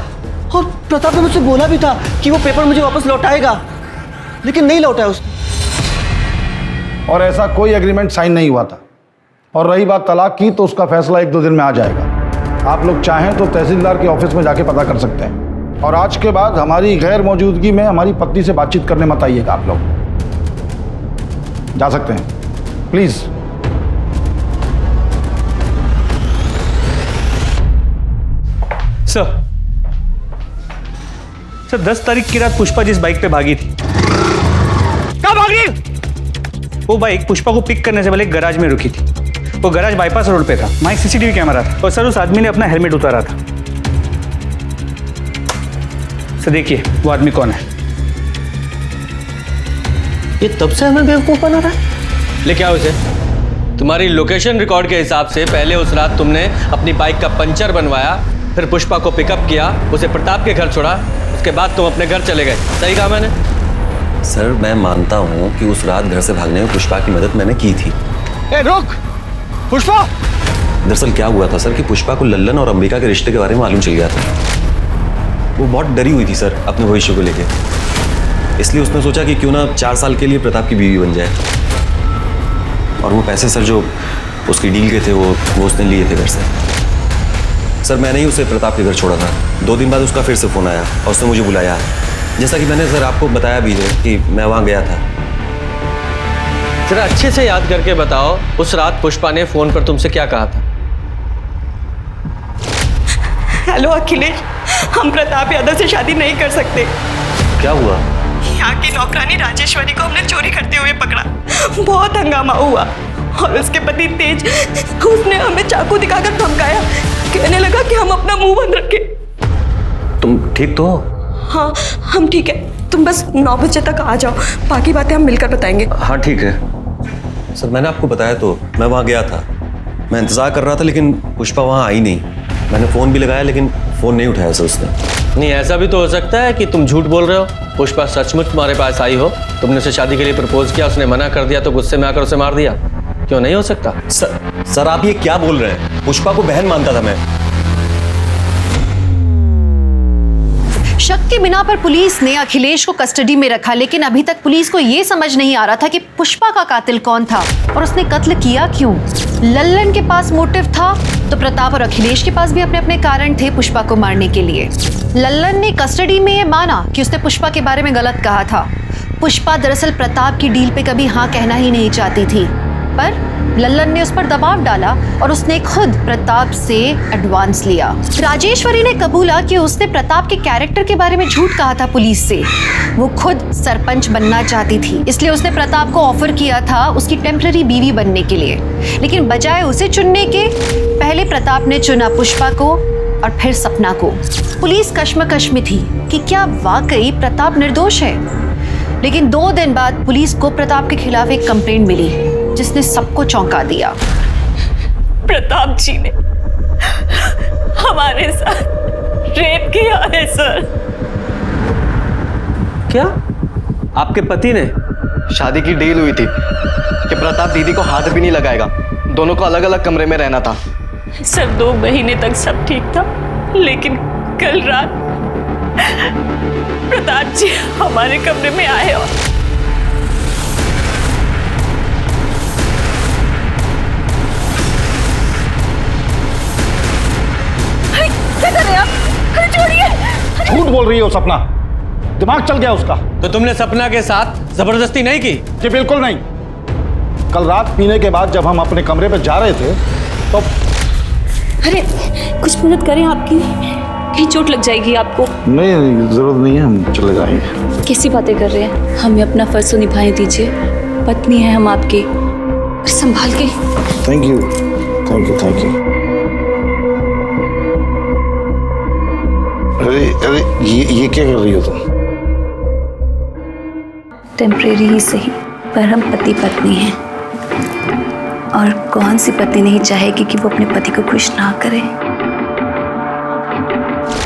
और प्रताप ने मुझसे बोला भी था कि वो पेपर मुझे वापस लौटाएगा, लेकिन नहीं लौटाया उसने। और ऐसा कोई एग्रीमेंट साइन नहीं हुआ था। और रही बात तलाक की, तो उसका फैसला 1-2 दिन में आ जाएगा। आप लोग चाहें तो तहसीलदार के ऑफिस में जाके पता कर सकते हैं। और आज के बाद हमारी गैर मौजूदगी में हमारी पत्नी से बातचीत करने मत आइएगा। आप लोग जा सकते हैं, प्लीज। सर 10 तारीख की रात पुष्पा जिस बाइक पे भागी थी, कहाँ भागी? वो बाइक पुष्पा को पिक करने से पहले एक गैराज में रुकी थी। वो गैराज बाईपास रोड पे था, वहाँ एक सीसीटीवी कैमरा था और सर उस आदमी ने अपना हेलमेट उतारा था। सर देखिए वो आदमी कौन है। ये तब से हमें बेवकूफ बना रहा है। ले क्या उसे? तुम्हारी लोकेशन रिकॉर्ड के हिसाब से पहले उस रात तुमने अपनी बाइक का पंचर बनवाया, फिर पुष्पा को पिकअप किया, उसे प्रताप के घर छोड़ा, उसके बाद तुम अपने घर चले गए। सही कहा मैंने? सर, मैं मानता हूँ कि उस रात घर से भागने में पुष्पा की मदद मैंने की थी। ए रुक पुष्पा! दरअसल क्या हुआ था सर कि पुष्पा को लल्लन और अंबिका के रिश्ते के बारे में मालूम चल गया था। वो बहुत डरी हुई थी सर अपने भविष्य को लेके, इसलिए उसने सोचा कि क्यों ना 4 साल के लिए प्रताप की बीवी बन जाए। और वो पैसे सर जो उसकी डील के थे वो उसने लिए थे घर से। सर मैंने ही उसे प्रताप के घर छोड़ा था। 2 दिन बाद उसका फिर से फ़ोन आया और उसने मुझे बुलाया, जैसा कि मैंने सर आपको बताया भी है कि मैं वहाँ गया था। जरा अच्छे से याद करके बताओ, उस रात पुष्पा ने फ़ोन पर तुमसे क्या कहा था? हेलो अखिलेश, हम प्रताप यादव से शादी नहीं कर सकते। क्या हुआ? यहाँ की नौकरानी राजेश्वरी को हमने चोरी करते हुए पकड़ा। बहुत हंगामा हुआ और उसके पति तेज, उसने हमें चाकू दिखाकर धमकाया, कहने लगा कि हम अपना मुंह बंद रखें। तुम ठीक तो हो? हाँ हम ठीक है, तुम बस 9 बजे तक आ जाओ, बाकी बातें हम मिलकर बताएंगे। हाँ ठीक है सर, मैंने आपको बताया तो, मैं वहाँ गया था, मैं इंतज़ार कर रहा था, लेकिन पुष्पा वहाँ आई नहीं। मैंने फ़ोन भी लगाया लेकिन फ़ोन नहीं उठाया सर उसने। नहीं, ऐसा भी तो हो सकता है कि तुम झूठ बोल रहे हो। पुष्पा सचमुच तुम्हारे पास आई हो, तुमने उसे शादी के लिए प्रपोज किया, उसने मना कर दिया तो गुस्से में आकर उसे मार दिया। क्यों नहीं हो सकता? सर आप ये क्या बोल रहे हैं? पुष्पा को बहन मानता था मैं। शक के बिना पर पुलिस ने अखिलेश को कस्टडी में रखा, लेकिन अभी तक पुलिस को यह समझ नहीं आ रहा था कि पुष्पा का कातिल कौन था और उसने कत्ल किया क्यों। लल्लन के पास मोटिव था तो प्रताप और अखिलेश के पास भी अपने अपने कारण थे पुष्पा को मारने के लिए। लल्लन ने कस्टडी में यह माना कि उसने पुष्पा के बारे में गलत कहा था। पुष्पा दरअसल प्रताप की डील पे कभी हाँ कहना ही नहीं चाहती थी, पर लल्लन ने उस पर दबाव डाला और उसने खुद प्रताप से एडवांस लिया। राजेश्वरी ने कबूला कि उसने प्रताप के कैरेक्टर के बारे में झूठ कहा था पुलिस से। वो खुद सरपंच बनना चाहती थी, इसलिए उसने प्रताप को ऑफर किया था उसकी टेम्पररी बीवी बनने के लिए। लेकिन बजाय उसे चुनने के पहले प्रताप ने चुना पुष्पा को और फिर सपना को। पुलिस कश्मकश में थी कि क्या वाकई प्रताप निर्दोष है। लेकिन 2 दिन बाद पुलिस को प्रताप के खिलाफ एक कंप्लेंट मिली जिसने सबको चौंका दिया। प्रताप जी ने हमारे साथ रेप किया है सर। क्या? आपके पति ने? शादी की डील हुई थी कि प्रताप दीदी को हाथ भी नहीं लगाएगा, दोनों को अलग अलग कमरे में रहना था। सर 2 महीने तक सब ठीक था, लेकिन कल रात प्रताप जी हमारे कमरे में आए और क्या कर रहे हैं आप? अरे छोड़िए। झूठ बोल रही हो सपना, दिमाग चल गया उसका। तो तुमने सपना के साथ जबरदस्ती नहीं की? जी बिल्कुल नहीं। कल रात पीने के बाद जब हम अपने कमरे पे जा रहे थे तो अरे कुछ मदद करें आपकी, कहीं चोट लग जाएगी आपको। नहीं, जरूरत नहीं है, हम चले जाएंगे। कैसी बातें कर रहे हैं? हमें अपना फर्ज तो निभाने दीजिए, पत्नी है हम आपकी, संभाल के। Thank you, thank you, thank you. अरे अरे ये क्या कर रही हो तुम? टेम्परेरी ही सही, पर हम पति पत्नी हैं, और कौन सी पत्नी नहीं चाहेगी कि वो अपने पति को खुश ना करे।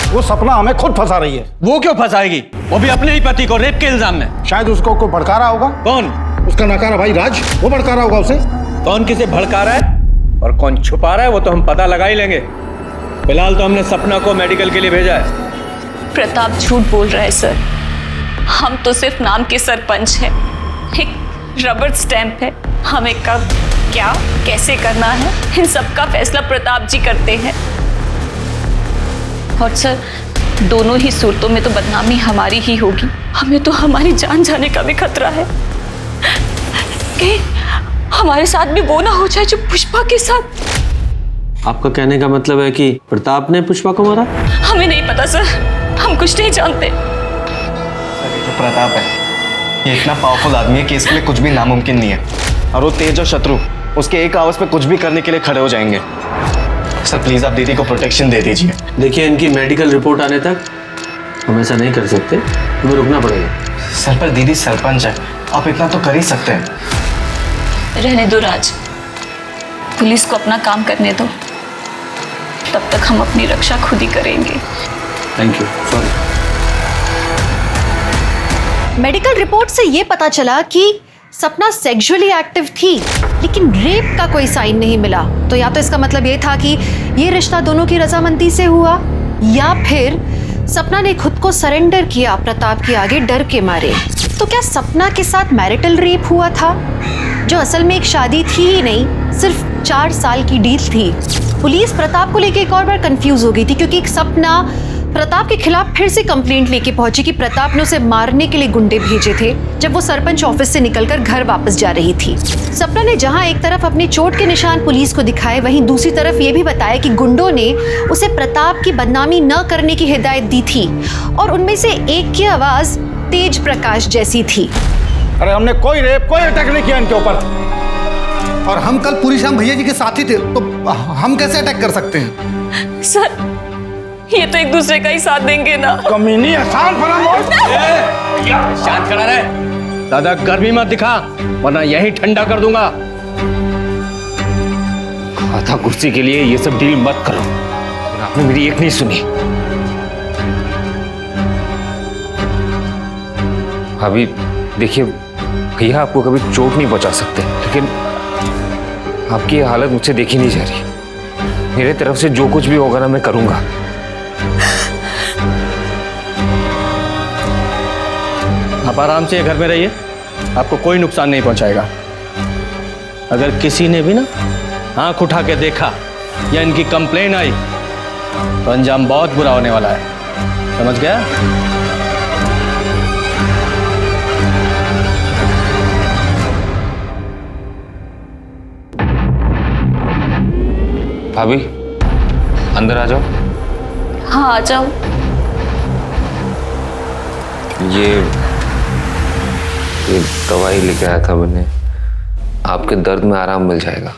वो सपना हमें खुद फंसा रही है। वो क्यों फंसाएगी? वो भी अपने ही पति को रेप के इल्जाम में। शायद उसको कोई भड़का रहा होगा। कौन? उसका नकारा भाई राज, वो भड़का रहा होगा उसे। कौन किसे भड़का रहा है और कौन छुपा रहा है वो तो हम पता लगा ही लेंगे। फिलहाल तो हमने सपना को मेडिकल के लिए भेजा है। प्रताप झूठ बोल रहा है सर, हम तो सिर्फ नाम के सरपंच हैं, एक रबर स्टैंप है। हमें कब क्या कैसे करना है इन सब का फैसला प्रताप जी करते हैं। और सर दोनों ही सूरतों में तो बदनामी हमारी ही होगी। हमें तो हमारी जान जाने का भी खतरा है कि हमारे साथ भी वो ना हो जाए जो पुष्पा के साथ। आपका कहने का मतलब है कि प्रताप ने पुष्पा को मारा? हमें नहीं पता सर, हम कुछ नहीं जानते। जो प्रताप है ये इतना पावरफुल आदमी है कि इसके लिए कुछ भी नामुमकिन नहीं है, और वो तेज और शत्रु उसके एक आवाज पे कुछ भी करने के लिए खड़े हो जाएंगे। सर प्लीज आप दीदी को प्रोटेक्शन दे दीजिए। देखिए इनकी मेडिकल रिपोर्ट आने तक हम ऐसा नहीं कर सकते, हमें रुकना पड़ेगा। सर पर दीदी सरपंच है, आप इतना तो कर ही सकते हैं। रहने दो राज, पुलिस को अपना काम करने दो, तब तक हम अपनी रक्षा खुद ही करेंगे। Thank you, sorry. Medical report से ये पता चला कि सपना सेक्सुअली एक्टिव थी, लेकिन रेप का कोई साइन नहीं मिला। तो या तो इसका मतलब ये था कि ये रिश्ता दोनों की रजामंदी से हुआ, या फिर सपना ने खुद को सरेंडर किया प्रताप के आगे डर के मारे। तो क्या सपना के साथ मैरिटल रेप हुआ था, जो असल में एक शादी थी ही नहीं, सिर्फ 4 साल की डील थी। पुलिस प्रताप को लेकर एक और बार कंफ्यूज हो गई थी, क्योंकि एक सपना प्रताप के खिलाफ फिर से कंप्लेंट लेके पहुंची कि प्रताप ने उसे मारने के लिए गुंडे भेजे थे जब वो सरपंच ऑफिस से निकलकर घर वापस जा रही थी। सपना ने जहां एक तरफ अपनी चोट के निशान पुलिस को दिखाए, वहीं दूसरी तरफ ये भी बताया कि गुंडों ने उसे प्रताप की बदनामी न करने की हिदायत दी थी, और उनमें से एक की आवाज तेज प्रकाश जैसी थी। अरे हमने कोई रेप, कोई अटैक नहीं किया इनके ऊपर। और हम कल पूरी शाम भैया जी के साथ ही थे, तो हम कैसे अटैक कर सकते हैं? सर ये तो एक दूसरे का ही साथ देंगे ना। कमीनी आसान शांत खड़ा रहे, ज्यादा गर्मी मत दिखा वरना यही ठंडा कर दूंगा। आधा कुर्सी के लिए ये सब डील मत करो, और आपने मेरी एक नहीं सुनी। अभी देखिए भैया आपको कभी चोट नहीं पहुंचा सकते, लेकिन आपकी ये हालत मुझसे देखी नहीं जा रही। मेरे तरफ से जो कुछ भी होगा ना मैं करूंगा। आप आराम से घर में रहिए, आपको कोई नुकसान नहीं पहुंचाएगा। अगर किसी ने भी ना आंख उठा के देखा या इनकी कंप्लेन आई तो अंजाम बहुत बुरा होने वाला है, समझ गया? भाभी अंदर आ जाओ। हाँ आ जाओ। ये दवाई लेके आया था मैंने, आपके दर्द में आराम मिल जाएगा,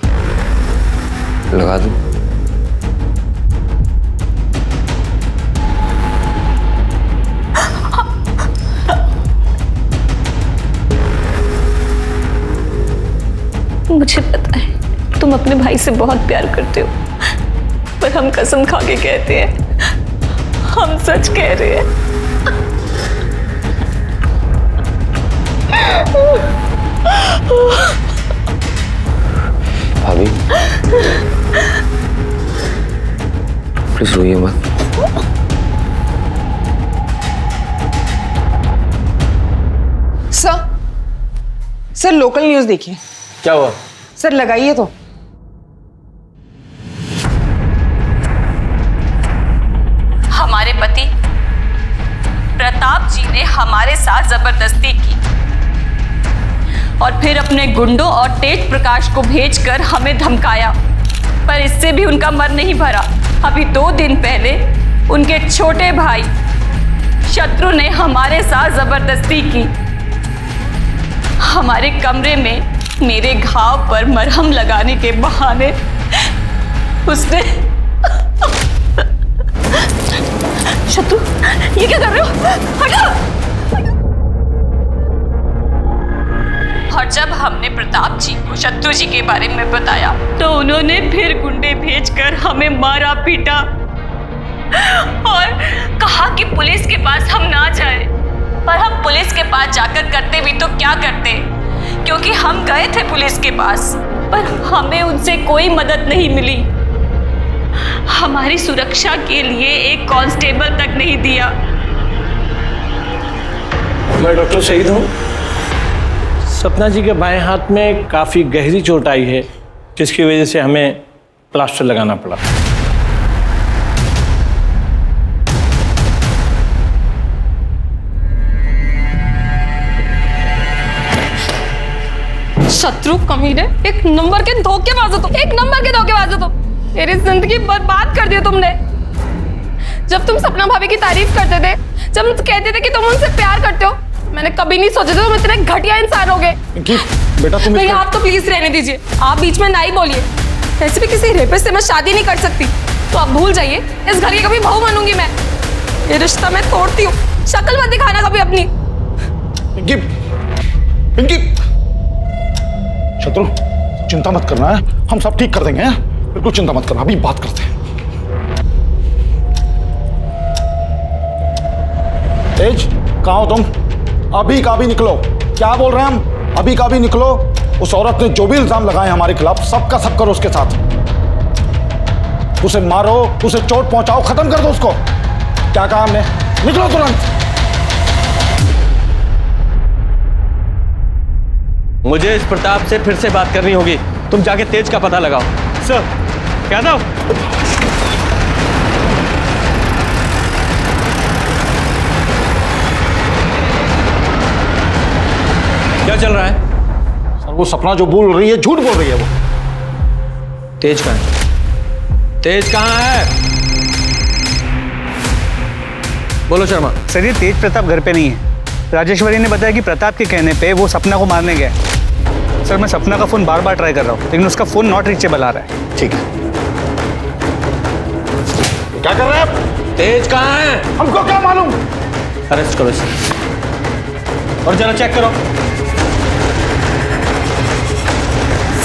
लगा दूं? मुझे पता है तुम अपने भाई से बहुत प्यार करते हो, पर हम कसम खा के कहते हैं, हम सच कह रहे हैं। भाभी प्लीज रोइए मत। सर लोकल न्यूज़ देखिए। क्या हुआ? सर लगाइए तो। हमारे पति प्रताप जी ने हमारे साथ जबरदस्ती की और फिर अपने गुंडों और तेज प्रकाश को भेजकर हमें धमकाया, पर इससे भी उनका मन नहीं भरा। अभी 2 दिन पहले उनके छोटे भाई शत्रु ने हमारे साथ जबरदस्ती की। हमारे कमरे में मेरे घाव पर मरहम लगाने के बहाने उसने शत्रु, ये क्या कर रहे हो? हटो! और जब हमने प्रताप जी को शत्रु जी के बारे में बताया तो उन्होंने फिर गुंडे भेजकर हमें मारा पीटा और कहा कि पुलिस के पास हम ना जाए। पर हम पुलिस के पास जाकर करते भी तो क्या करते, क्योंकि हम गए थे पुलिस के पास, पर हमें उनसे कोई मदद नहीं मिली। हमारी सुरक्षा के लिए एक कांस्टेबल तक नहीं दिया। मैं डॉक्टर शहीद हूँ। सपना जी के बाएं हाथ में काफ़ी गहरी चोट आई है, जिसकी वजह से हमें प्लास्टर लगाना पड़ा। शत्रु कमीने, एक नंबर के धोखेबाज हो तुम, एक नंबर के धोखेबाज हो तुम। मेरी जिंदगी बर्बाद कर दी तुमने। जब तुम सपना भाभी की तारीफ करते थे, जब तुम कहते थे कि तुम उनसे प्यार करते हो, मैंने कभी नहीं सोचा था तुम इतने घटिया इंसान होगे। बेटा तुम भैया आप तो प्लीज रहने दीजिए, आप बीच में ना ही बोलिए। वैसे भी किसी रेपिस्ट से मैं शादी नहीं कर सकती, तो आप भूल जाइए। इस घर की कभी बहू बनूंगी मैं। ये रिश्ता मैं तोड़ती हूँ। शक्ल मत दिखाना कभी अपनी। पिंकी, पिंकी, शत्रु चिंता मत करना है, हम सब ठीक कर देंगे। बिल्कुल चिंता मत करना, अभी बात करते हैं। तेज, कहाँ हो तुम? अभी का भी निकलो। क्या बोल रहे हैं हम? अभी का भी निकलो। उस औरत ने जो भी इल्जाम लगाए हमारे खिलाफ, सबका सब करो उसके साथ। उसे मारो, उसे चोट पहुंचाओ, खत्म कर दो उसको। क्या कहा हमने? निकलो तुरंत। मुझे इस प्रताप से फिर से बात करनी होगी। तुम जाके तेज का पता लगाओ। सर, क्या था? क्या चल रहा है? सर वो सपना जो बोल रही है, झूठ बोल रही है वो। तेज कहाँ है? तेज कहाँ है? बोलो शर्मा। सर ये तेज प्रताप घर पे नहीं है। राजेश्वरी ने बताया कि प्रताप के कहने पे वो सपना को मारने गया। सर मैं सपना का फोन बार बार ट्राई कर रहा हूँ, लेकिन उसका फोन नॉट रीचेबल आ रहा है। ठीक है। क्या कर रहे हैं आप? तेज कहाँ है? हमको क्या मालूम? अरेस्ट करो इसे और जरा चेक करो।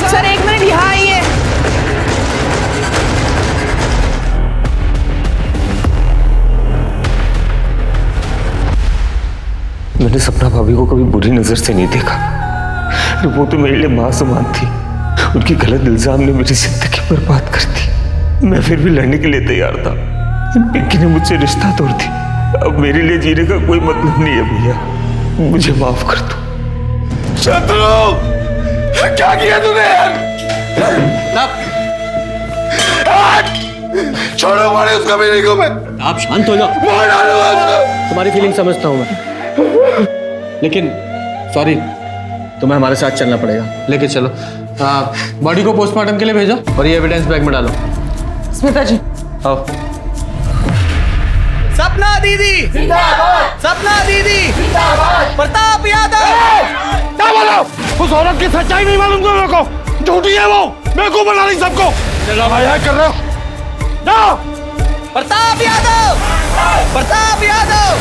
सर 1 मिनट यहाँ आइए। मैंने सपना भाभी को कभी बुरी नजर से नहीं देखा। वो तो मेरे लिए मां समान थी। उनकी गलत इल्जाम ने मेरी जिंदगी बर्बाद कर दी। मैं फिर भी लड़ने के लिए तैयार था। पिंकी ने मुझसे रिश्ता तोड़ दी। अब मेरे लिए जीने का कोई मतलब नहीं है भैया, मुझे माफ कर दो। शत्रु, क्या किया तूने यार? छोड़ो मारे उसका मेरे को। मैं आप शांत हो जाओ। मार डालूंगा उसको। तुम्हारी फीलिंग समझता हूं मैं, लेकिन सॉरी, तुम्हें हमारे साथ चलना पड़ेगा। लेके चलो। बॉडी को पोस्टमार्टम के लिए भेजो और ये एविडेंस बैग में डालो। स्मिता जी आओ। सपना दीदी जिंदाबाद, सपना दीदी जिंदाबाद, प्रताप यादव। क्या बोलो? उस औरत की सच्चाई नहीं मालूम तुम लोगों को? झूठी है वो, बेवकूफ बना रही सबको। भाई कर रहे हो? जाओ। प्रताप यादव, प्रताप यादव,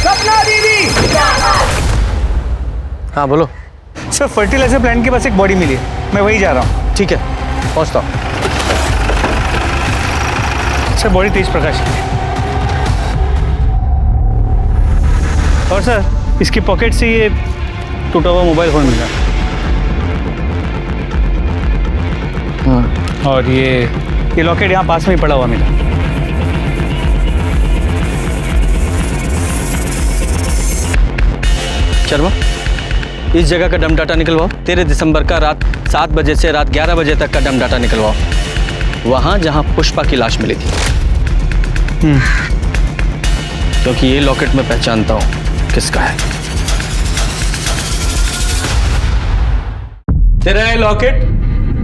सपना दीदी। हाँ बोलो। सर फर्टिलाइजर प्लांट के पास एक बॉडी मिली है, मैं वही जा रहा हूँ। ठीक है, पहुँचता हूँ। सर बॉडी तेज प्रकाश की है। और सर इसकी पॉकेट से ये टूटा हुआ मोबाइल फोन मिला। और ये लॉकेट यहाँ पास में ही पड़ा हुआ मिला। शर्मा, इस जगह का डम डाटा निकलवाओ। 13 दिसंबर का रात 7 बजे से रात 11 बजे तक का डम डाटा निकलवाओ, वहां जहां पुष्पा की लाश मिली थी। क्योंकि ये लॉकेट मैं पहचानता हूं किसका है। तेरा ये लॉकेट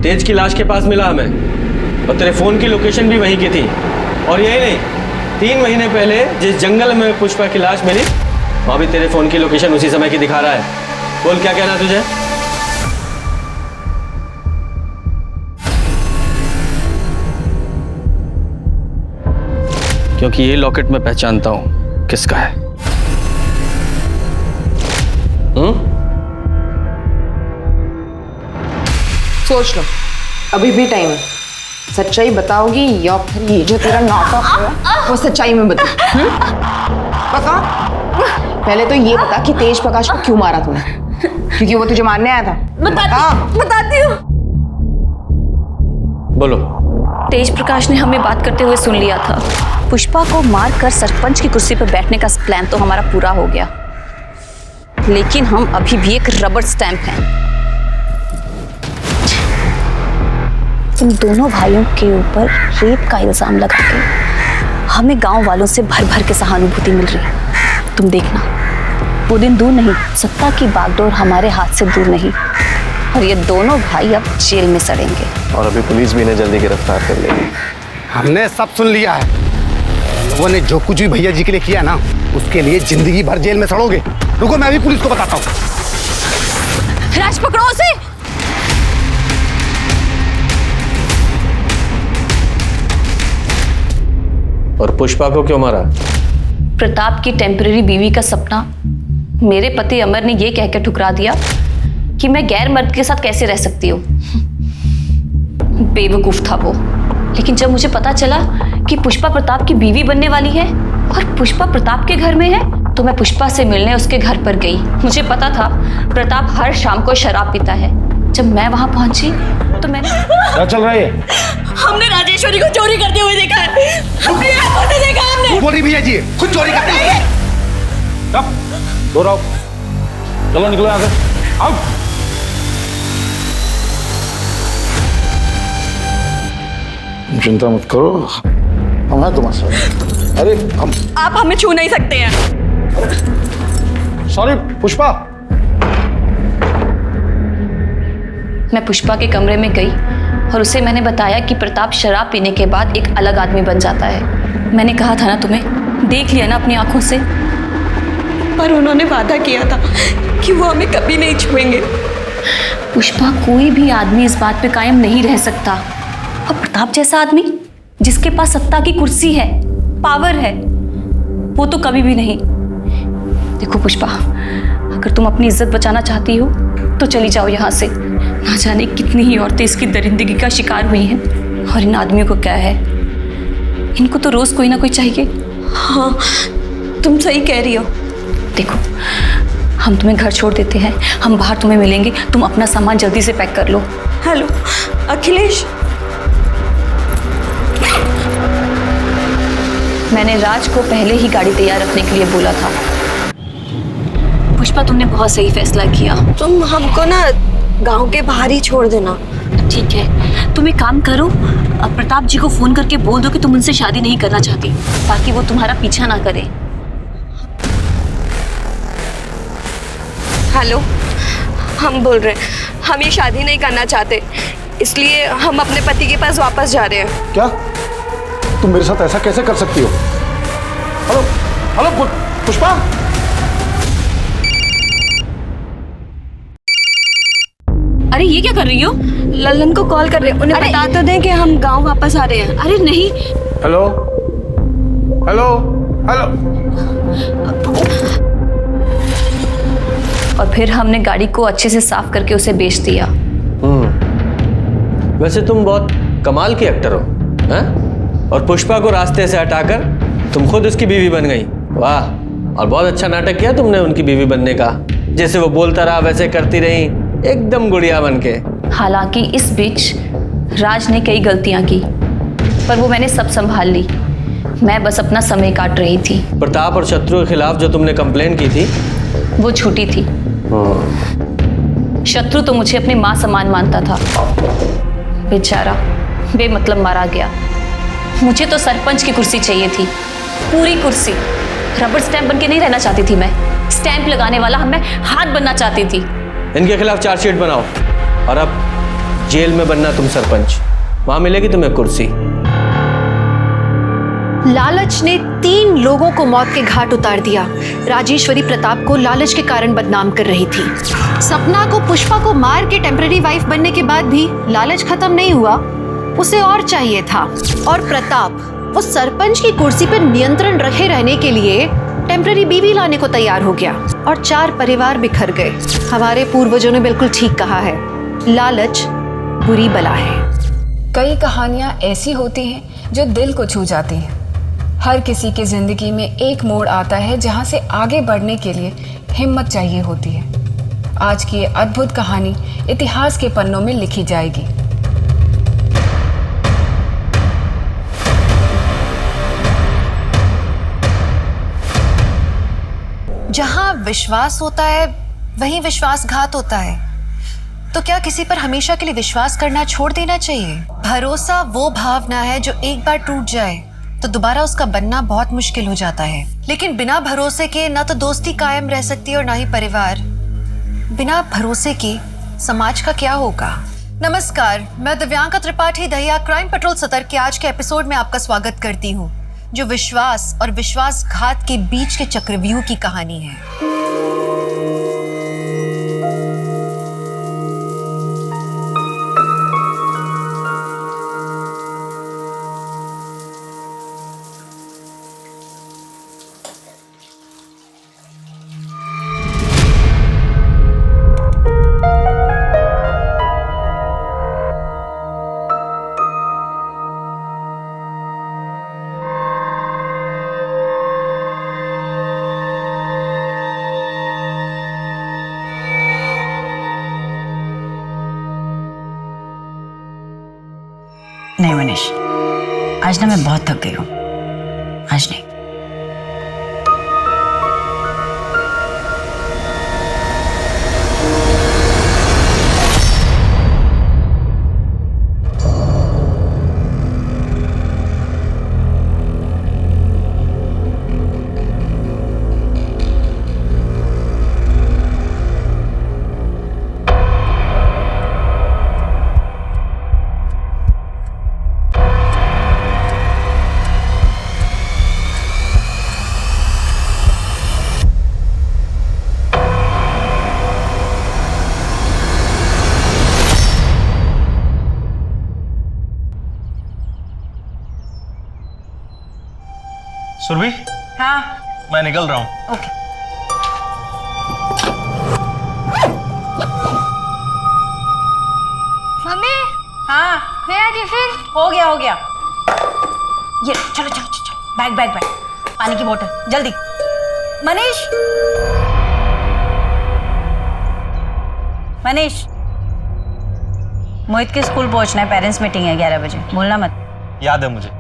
तेज की लाश के पास मिला हमें, और तेरे फोन की लोकेशन भी वहीं की थी। और यही नहीं, 3 महीने पहले जिस जंगल में पुष्पा की लाश मिली, वहां भी तेरे फोन की लोकेशन उसी समय की दिखा रहा है। बोल क्या कहना तुझे? क्योंकि ये लॉकेट मैं पहचानता हूं किसका है। सोच लो, अभी भी टाइम है। सच्चाई बताओगी या फिर ये जो तेरा नाटक है वो सच्चाई में बता? बता। पहले तो ये बता कि तेज प्रकाश को क्यों मारा तूने? क्योंकि वो तुझे मारने आया था। बताती हूँ। बोलो। तेज प्रकाश ने हमें बात करते हुए सुन लिया था। पुष्पा को मारकर सरपंच की कुर्सी पर बैठने का प्लान तो हमारा पूरा हो गया, लेकिन हम अभी भी एक रबर स्टैंप हैं। इन दोनों भाइयों के ऊपर रेप का इल्जाम लगा के हमें गांव वालों से भर भर के सहानुभूति मिल रही है। तुम देखना, वो दिन दूर नहीं, सत्ता की बागडोर हमारे हाथ से दूर नहीं, और ये दोनों भाई अब जेल में सड़ेंगे। और अभी पुलिस भी इन्हें जल्दी गिरफ्तार कर लेगी। हमने सब सुन लिया है। लोगों ने जो कुछ भी भैया जी के लिए किया ना, उसके लिए जिंदगी भर जेल में सड़ोगे। रुको, मैं भी पुलिस को बताता हूँ। राज पकड़ो उसे। और पुष्पा को क्यों मारा? प्रताप की टेम्परेरी बीवी का सपना मेरे पति अमर ने यह कहकर ठुकरा दिया कि मैं गैर मर्द के साथ कैसे रह सकती हूँ। बेवकूफ था वो। लेकिन जब मुझे पता चला कि पुष्पा प्रताप की बीवी बनने वाली है और पुष्पा प्रताप के घर में है, तो मैं पुष्पा से मिलने उसके घर पर गई। मुझे पता था प्रताप हर शाम को शराब पीता है। जब मैं वहां पहुंची तो मैंने क्या चल रहा है? हमने राजेश्वरी को चोरी करते हुए देखा है। अपनी आंखों से देखा हमने। बोली भैया जी खुद चोरी करते हैं। दो रहो, चलो निकलो यहाँ से। आओ। चिंता मत करो, हम हैं तुम्हारे साथ। अरे हम आप हमें छू नहीं सकते हैं। सॉरी पुष्पा। मैं पुष्पा के कमरे में गई और उसे मैंने बताया कि प्रताप शराब पीने के बाद एक अलग आदमी बन जाता है। मैंने कहा था ना तुम्हें, देख लिया ना अपनी आंखों से। पर उन्होंने वादा किया था कि वो हमें कभी नहीं छुएंगे। पुष्पा, कोई भी आदमी इस बात पे कायम नहीं रह सकता, और प्रताप जैसा आदमी जिसके पास सत्ता की कुर्सी है, पावर है, वो तो कभी भी नहीं। देखो पुष्पा, अगर तुम अपनी इज्जत बचाना चाहती हो तो चली जाओ यहाँ से। ना जाने कितनी ही औरतें इसकी दरिंदगी का शिकार हुई हैं, और इन आदमियों को क्या है, इनको तो रोज कोई ना कोई चाहिए। हाँ, तुम सही कह रही हो। देखो, हम तुम्हें घर छोड़ देते हैं, हम बाहर तुम्हें मिलेंगे। तुम अपना सामान जल्दी से पैक कर लो। हेलो अखिलेश। मैंने राज को पहले ही गाड़ी तैयार रखने के लिए बोला था। पुष्पा, तुमने बहुत सही फैसला किया। तुम हमको ना गांव के बाहर ही छोड़ देना। ठीक है, तुम एक काम करो, अब प्रताप जी को फोन करके बोल दो कि तुम उनसे शादी नहीं करना चाहती, ताकि वो तुम्हारा पीछा ना करे। हेलो, हम बोल रहे हैं, हम ये शादी नहीं करना चाहते। इसलिए हम अपने पति के पास वापस जा रहे हैं। क्या तुम मेरे साथ ऐसा कैसे कर सकती हो? Hello hello Pushpa. अरे ये क्या कर रही हो? लल्लन को कॉल कर रहे हैं, उन्हें बता तो दें कि हम गांव वापस आ रहे हैं। अरे नहीं। Hello hello hello. और फिर हमने गाड़ी को अच्छे से साफ करके उसे बेच दिया। वैसे तुम बहुत कमाल की एक्टर हो, हैं? और पुष्पा को रास्ते से हटाकर तुम खुद उसकी बीवी बन गई। वाह, और बहुत अच्छा नाटक किया तुमने उनकी बीवी बनने का। जैसे वो बोलता रहा वैसे करती रही, एकदम गुड़िया बन के। हालांकि इस बीच राज ने कई गलतियां की, पर वो मैंने सब संभाल ली। मैं बस अपना समय काट रही थी। प्रताप और शत्रु के खिलाफ जो तुमने कंप्लेन की थी वो झूठी थी। शत्रु तो मुझे अपनी माँ समान मानता था, बेचारा बेमतलब मारा गया। मुझे तो सरपंच की कुर्सी चाहिए थी, पूरी कुर्सी। रबर स्टैंप बन के नहीं रहना चाहती थी मैं, स्टैंप लगाने वाला मैं हाथ बनना चाहती थी। इनके खिलाफ चार्जशीट बनाओ और अब जेल में बनना तुम सरपंच, वहां मिलेगी तुम्हें कुर्सी। लालच ने 3 लोगों को मौत के घाट उतार दिया। राजेश्वरी प्रताप को लालच के कारण बदनाम कर रही थी। सपना को पुष्पा को मार के टेम्पररी वाइफ बनने के बाद भी लालच खत्म नहीं हुआ, उसे और चाहिए था। और प्रताप वो सरपंच की कुर्सी पर नियंत्रण रखे रहने के लिए टेम्पररी बीवी लाने को तैयार हो गया और 4 परिवार बिखर गए। हमारे पूर्वजों ने बिल्कुल ठीक कहा है, लालच बुरी बला है। कई कहानियाँ ऐसी होती हैं जो दिल को छू जाती हैं। हर किसी की जिंदगी में एक मोड़ आता है जहाँ से आगे बढ़ने के लिए हिम्मत चाहिए होती है। आज की ये अद्भुत कहानी इतिहास के पन्नों में लिखी जाएगी। जहाँ विश्वास होता है वहीं विश्वासघात होता है। तो क्या किसी पर हमेशा के लिए विश्वास करना छोड़ देना चाहिए? भरोसा वो भावना है जो एक बार टूट जाए तो दोबारा उसका बनना बहुत मुश्किल हो जाता है। लेकिन बिना भरोसे के ना तो दोस्ती कायम रह सकती और ना ही परिवार। बिना भरोसे के समाज का क्या होगा? नमस्कार, मैं दिव्यांका त्रिपाठी दहिया क्राइम पेट्रोल सतर्क के आज के एपिसोड में आपका स्वागत करती हूँ, जो विश्वास और विश्वासघात के बीच के चक्रव्यूह की कहानी है। नहीं मनीष, आज ना मैं बहुत थक गई हूँ। आज नहीं। सुरभि, हाँ मैं निकल रहा हूँ। ओके। मम्मी, हाँ मेरा टिफिन हो गया हो गया। ये चलो चलो चलो, बैग बैग बैग, पानी की बोतल जल्दी। मनीष, मनीष, मोहित के स्कूल पहुंचना है, पेरेंट्स मीटिंग है 11 बजे, भूलना मत। याद है मुझे।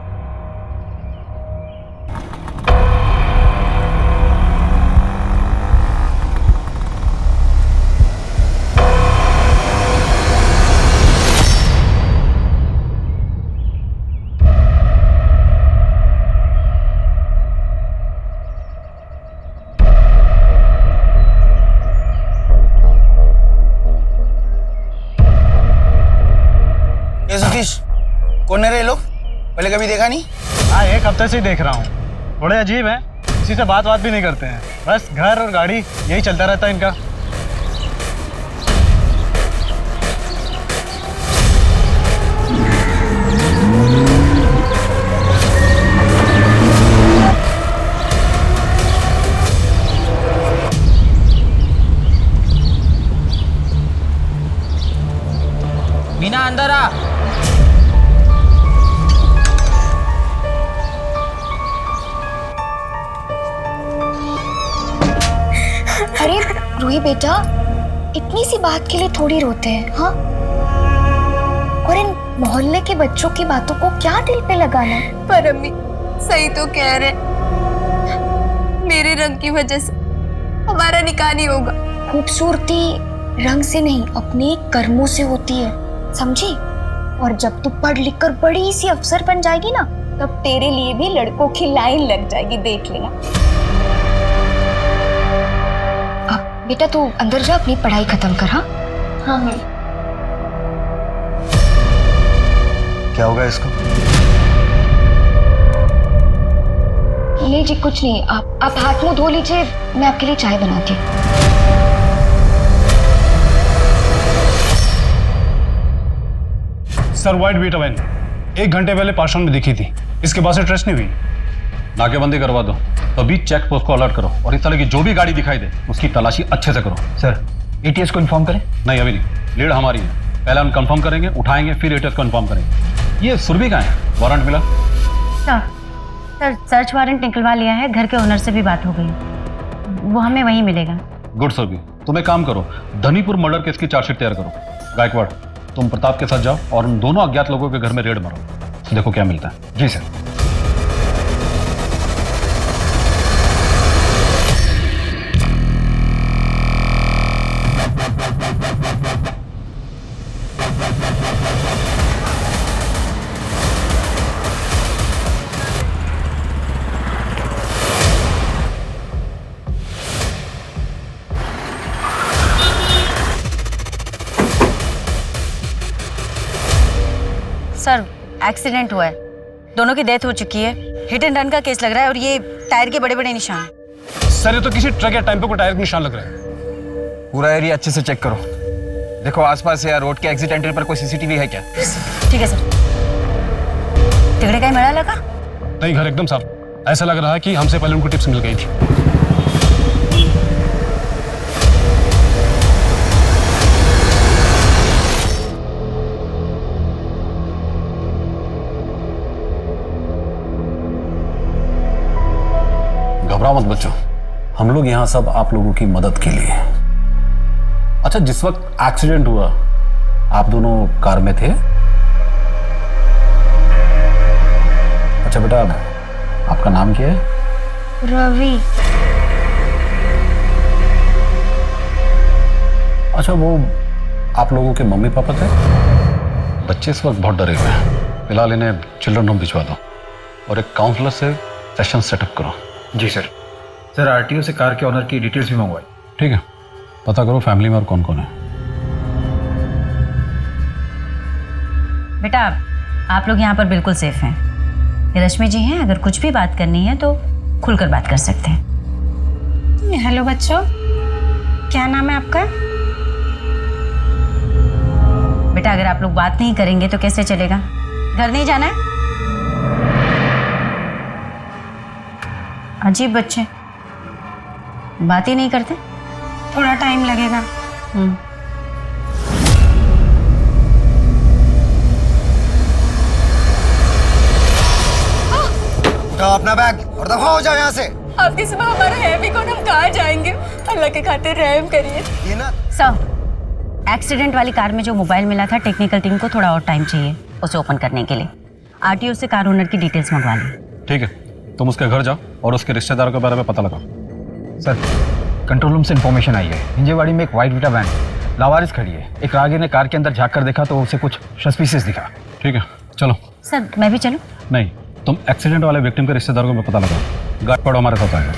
नीतीश, कौन है रे लोग? पहले कभी देखा नहीं? हाँ, एक हफ्ते से ही देख रहा हूँ। थोड़े अजीब हैं, किसी से बात भी नहीं करते हैं, बस घर और गाड़ी यही चलता रहता है इनका। मीना अंदर आ। अरे रूही बेटा, इतनी सी बात के लिए थोड़ी रोते हैं, हाँ? और इन मोहल्ले के बच्चों की बातों को क्या दिल पे लगाना है? पर अम्मी सही तो कह रहे, मेरे रंग की वजह से हमारा निकाह नहीं होगा। खूबसूरती रंग से नहीं, अपने कर्मों से होती है, समझी? और जब तू पढ़ लिख कर बड़ी सी अफसर बन जाएगी ना, तब तेरे लिए भी लड़कों की लाइन लग जाएगी, देख लेना। अब बेटा तू अंदर जा, अपनी पढ़ाई खत्म कर। हाँ हाँ। क्या होगा इसको? नहीं जी कुछ नहीं, आप हाथ मुंह धो लीजिए, मैं आपके लिए चाय बनाती हूँ। सर, व्हाइट बीटोवेन 1 घंटे पहले पार्शन में दिखी थी, इसके बाद से ट्रेस नहीं हुई। नाकेबंदी करवा दो, तभी चेक पोस्ट को अलर्ट करो और इस तरह की जो भी गाड़ी दिखाई दे उसकी तलाशी अच्छे से करो। सर, एटीएस को इन्फॉर्म करें? नहीं अभी नहीं, लीड हमारी है, पहले हम कंफर्म करेंगे, उठाएंगे, फिर एटीएस को इन्फॉर्म करेंगे। ये सुरभि कहाँ है? वारंट मिला? सर सर्च वारंट निकलवा लिया है, घर के ओनर से भी बात हो गई, वो हमें वहीं मिलेगा। गुड सुरभि, तुम एक काम करो, धनीपुर मर्डर केस की चार्जशीट तैयार करो। गायकवाड़, तुम प्रताप के साथ जाओ और उन दोनों अज्ञात लोगों के घर में रेड मारो, देखो क्या मिलता है। जी सर। सर एक्सीडेंट हुआ है, दोनों की डेथ हो चुकी है, हिट एंड रन का केस लग रहा है और ये टायर के बड़े बड़े निशान। सर ये तो किसी ट्रक या टेम्पो को टायर के निशान लग रहा है। पूरा एरिया अच्छे से चेक करो, देखो आसपास या रोड के एक्सीडेंटल पर कोई सीसीटीवी है क्या? ठीक है सर। तिगड़े का ही मेला लगा? नहीं, घर एकदम साफ, ऐसा लग रहा है कि हमसे पहले उनको टिप्स मिल गई थी। घबराओ मत बच्चों, हम लोग यहाँ सब आप लोगों की मदद के लिए। अच्छा, जिस वक्त एक्सीडेंट हुआ आप दोनों कार में थे? अच्छा बेटा, आपका नाम क्या है? रवि। अच्छा, वो आप लोगों के मम्मी पापा थे? बच्चे इस वक्त बहुत डरे हुए हैं, फिलहाल इन्हें चिल्ड्रन होम भिजवा दो और एक काउंसलर से सेशन सेटअप करो। जी सर। सर आरटीओ से कार के ऑनर की डिटेल्स भी मंगवाई। ठीक है, पता करो फैमिली में और कौन कौन है। बेटा आप लोग यहाँ पर बिल्कुल सेफ हैं, रश्मि जी हैं, अगर कुछ भी बात करनी है तो खुलकर बात कर सकते हैं। हेलो बच्चों, क्या नाम है आपका? बेटा अगर आप लोग बात नहीं करेंगे तो कैसे चलेगा? घर नहीं जाना है? अजीब बच्चे, बात ही नहीं करते। थोड़ा टाइम लगेगा। उठाओ अपना बैग और दफा हो जाओ यहाँ से। आपके सिवा हमारा है भी कौन, हम कहाँ जाएंगे? अल्लाह के खातिर रहम करिए। ये ना सर, एक्सीडेंट वाली कार में जो मोबाइल मिला था, टेक्निकल टीम को थोड़ा और टाइम चाहिए उसे ओपन करने के लिए। आरटीओ से कार ओनर की डिटेल्स मंगवा ली। ठीक है, तुम उसके घर जाओ और उसके रिश्तेदारों के बारे में पता लगाओ। सर, कंट्रोल रूम से इन्फॉर्मेशन आई है, हिंजेवाड़ी में एक व्हाइट विटा वैन लावारिस खड़ी है, एक राहगीर ने कार के अंदर झांक कर देखा तो उसे कुछ सस्पिशियस दिखा। ठीक है, चलो। सर मैं भी चलूं? नहीं, तुम एक्सीडेंट वाले विक्टिम के रिश्तेदारों में पता लगाओ, गायकवाड़ हमारे साथ आएगा।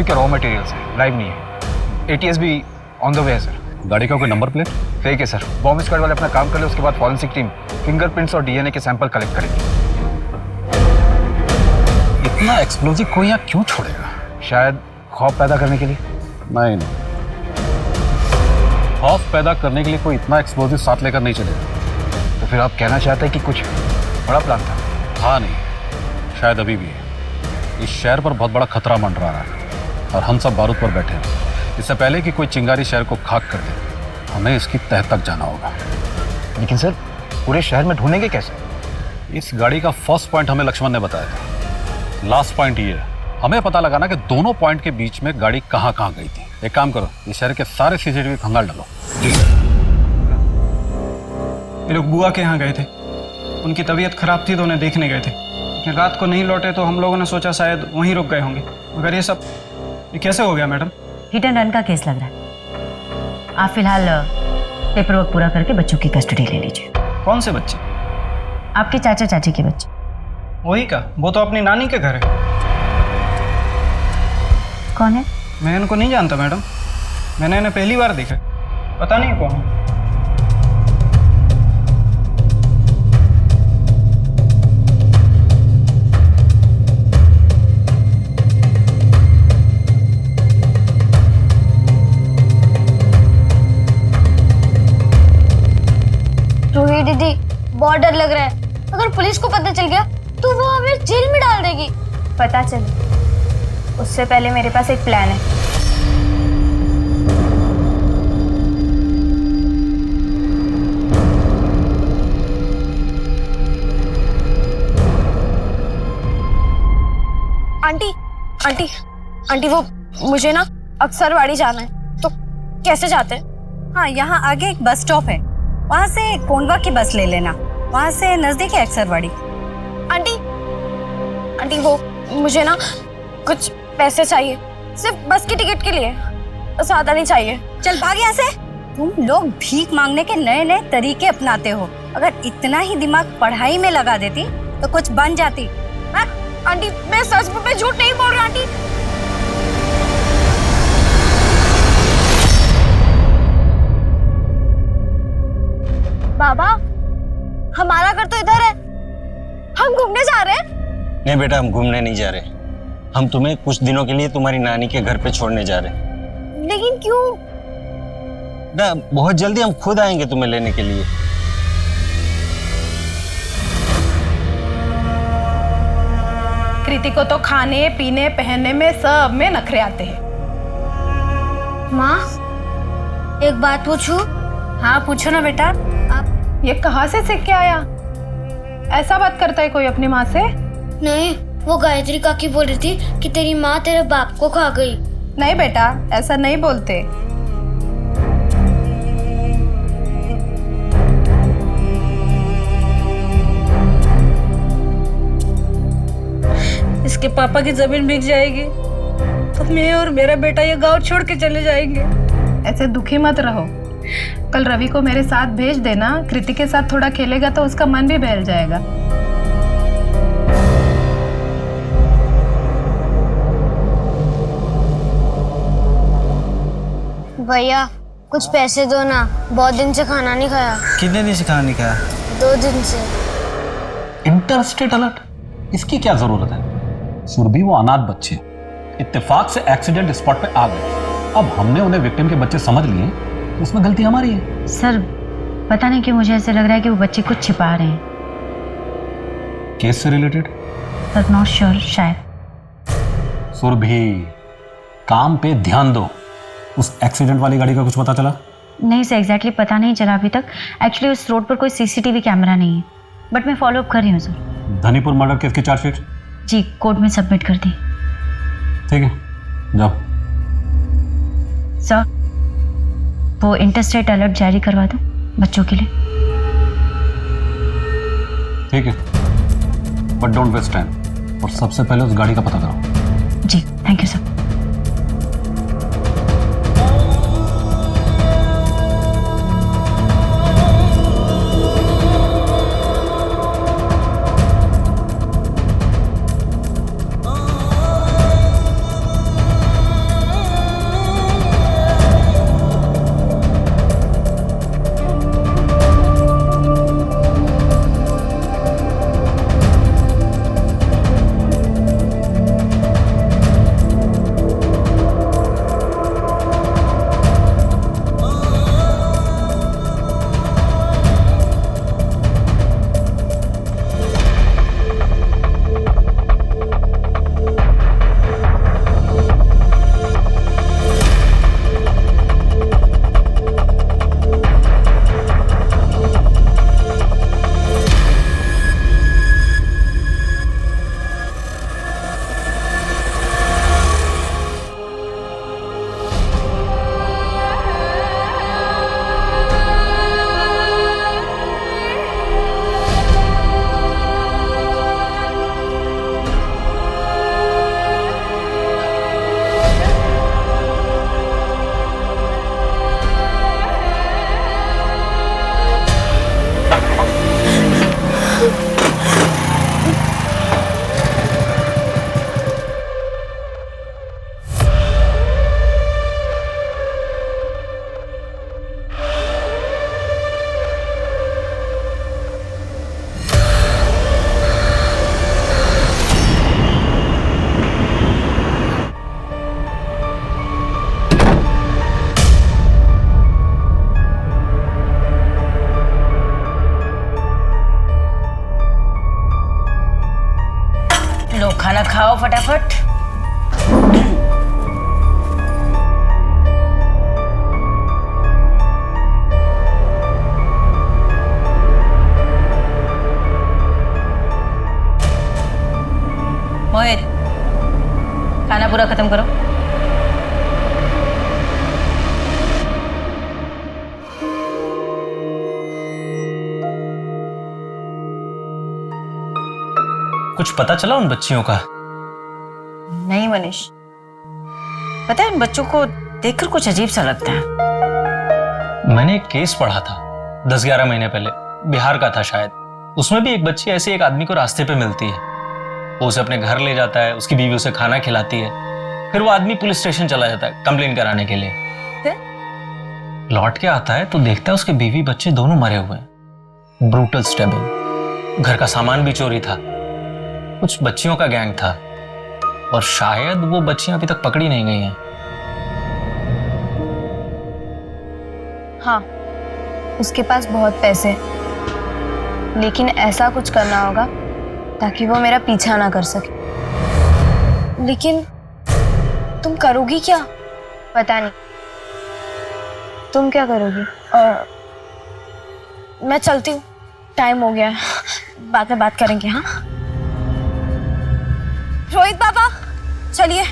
के रॉ मटेरियल्स हैं, लाइव नहीं है। एटीएस भी ऑन द वे है सर। गाड़ी का कोई नंबर प्लेट? फेक है सर। बॉम्ब स्क्वाड वाले अपना काम कर ले, उसके बाद फॉरेंसिक टीम फिंगरप्रिंट्स और डीएनए के सैंपल कलेक्ट करेगी। इतना एक्सप्लोजिव कोई यहाँ क्यों छोड़ेगा? शायद खौफ पैदा करने के लिए। नहीं, खौफ पैदा करने के लिए कोई इतना एक्सप्लोजिव साथ लेकर नहीं चलेगा। तो फिर आप कहना चाहते हैं कि कुछ बड़ा प्लान था? हाँ नहीं, शायद अभी भी है। इस शहर पर बहुत बड़ा खतरा मंडरा रहा है और हम सब बारूद पर बैठे हैं। इससे पहले कि कोई चिंगारी शहर को खाक कर दे, हमें इसकी तह तक जाना होगा। लेकिन सर, पूरे शहर में ढूंढेंगे कैसे? इस गाड़ी का फर्स्ट पॉइंट हमें लक्ष्मण ने बताया था। लास्ट पॉइंट ये है, हमें पता लगाना कि दोनों पॉइंट के बीच में गाड़ी कहाँ कहाँ गई थी। एक काम करो, इस शहर के सारे सीसीटीवी खंगाल डालो। जी सर। ये लोग बुआ के यहाँ गए थे, उनकी तबीयत खराब थी तो उन्हें देखने गए थे, लेकिन रात को नहीं लौटे तो हम लोगों ने सोचा शायद वहीं रुक गए होंगे। मगर ये कैसे हो गया मैडम? हिट एंड रन का केस लग रहा है। आप फिलहाल पेपर वर्क पूरा करके बच्चों की कस्टडी ले लीजिए। कौन से बच्चे? आपके चाचा चाची के बच्चे। वही का? वो तो अपनी नानी के घर है। कौन है? मैं इनको नहीं जानता मैडम, मैंने इन्हें पहली बार देखा, पता नहीं कौन है। रूही दीदी, बहुत डर लग रहा है। अगर पुलिस को पता चल गया तो वो हमें जेल में डाल देगी। पता चले उससे पहले मेरे पास एक प्लान है। आंटी आंटी आंटी, वो मुझे ना अक्सरवाड़ी जाना है, तो कैसे जाते हैं? हाँ, यहाँ आगे एक बस स्टॉप है, वहाँ से कोंडवा की बस ले लेना, वहाँ से नजदीक है अक्सरवाड़ी। आंटी आंटी, वो मुझे ना कुछ पैसे चाहिए, सिर्फ बस की टिकट के लिए, ज्यादा नहीं चाहिए। चल भाग यहाँ से। तुम लोग भीख मांगने के नए नए तरीके अपनाते हो। अगर इतना ही दिमाग पढ़ाई में लगा देती तो कुछ बन जाती। आंटी, मैं सच में झूठ नहीं बोल रहा आंटी। बाबा, हमारा घर तो इधर है, हम घूमने जा रहे हैं। नहीं बेटा, हम घूमने नहीं जा रहे, हम तुम्हें कुछ दिनों के लिए तुम्हारी नानी के घर पे छोड़ने जा रहे हैं। लेकिन क्यों? ना, बहुत जल्दी हम खुद आएंगे तुम्हें लेने के लिए। कृति को तो खाने पीने पहनने में सब में नखरे आते हैं। माँ, एक बात पूछूं? हाँ पूछो ना बेटा। आप ये कहाँ से सीख के आया? ऐसा बात करता है कोई अपनी माँ से? नहीं, वो गायत्री काकी बोल रही थी कि तेरी माँ तेरे बाप को खा गई। नहीं बेटा, ऐसा नहीं बोलते। इसके पापा की जमीन बिक जाएगी तो मैं और मेरा बेटा ये गांव छोड़ के चले जाएंगे। ऐसे दुखी मत रहो, कल रवि को मेरे साथ भेज देना, कृति के साथ थोड़ा खेलेगा तो उसका मन भी बहल जाएगा। भैया, कुछ पैसे दो ना, बहुत दिन से खाना नहीं खाया। कितने दिन से खाना नहीं खाया? 2 दिन से। इंटरस्टेट अलर्ट, इसकी क्या जरूरत है? सुरभि वो अनाथ बच्चे इत्तेफाक से एक्सीडेंट स्पॉट पे आ गए। अब हमने उन्हें विक्टिम के बच्चे समझ लिए तो उसमें गलती हमारी है। सर, पता नहीं क्यों मुझे ऐसे लग रहा है कि वो बच्चे कुछ छिपा रहे हैं। केस से रिलेटेड? सर, नॉट श्योर, शायद। सुरभि, काम पे ध्यान दो। उस एक्सीडेंट वाली गाड़ी का कुछ पता चला? नहीं सर, एग्जैक्टली पता नहीं चला अभी तक। एक्चुअली उस रोड पर कोई सीसीटीवी कैमरा नहीं है, बट मैं फॉलो अप कर रही हूँ सर। धनीपुर मर्डर केस की चार्जशीट? जी, कोर्ट में सबमिट कर दी। ठीक है, जाओ। सर, वो इंटरस्टेट अलर्ट जारी करवा दो बच्चों के लिए। ठीक है, बट डोंट वेस्ट टाइम, और सबसे पहले उस गाड़ी का पता करो। जी, थैंक यू सर। कुछ पता चला उन बच्चियों का? नहीं मनीष, पता है उन बच्चों को देखकर कुछ अजीब सा लगता है। मैंने एक केस पढ़ा था 10-11 महीने पहले, बिहार का था शायद। उसमें भी एक बच्ची ऐसे एक आदमी को रास्ते पे मिलती है, वो उसे अपने घर ले जाता है, उसकी बीवी उसे खाना खिलाती है, फिर वो आदमी पुलिस स्टेशन चला जाता है कंप्लेन कराने के लिए। लौट के आता है तो देखता है उसके बीवी बच्चे दोनों मरे हुए हैं, ब्रूटल स्टैबिंग। घर का सामान भी चोरी था, कुछ बच्चियों का गैंग था, और शायद वो बच्चियां अभी तक पकड़ी नहीं गई हैं। हाँ, उसके पास बहुत पैसे, लेकिन ऐसा कुछ करना होगा ताकि वो मेरा पीछा ना कर सके। लेकिन तुम करोगी क्या? पता नहीं। तुम क्या करोगी? मैं चलती हूँ, टाइम हो गया है, बाद में बात करेंगे। हाँ रोहित बाबा, चलिए।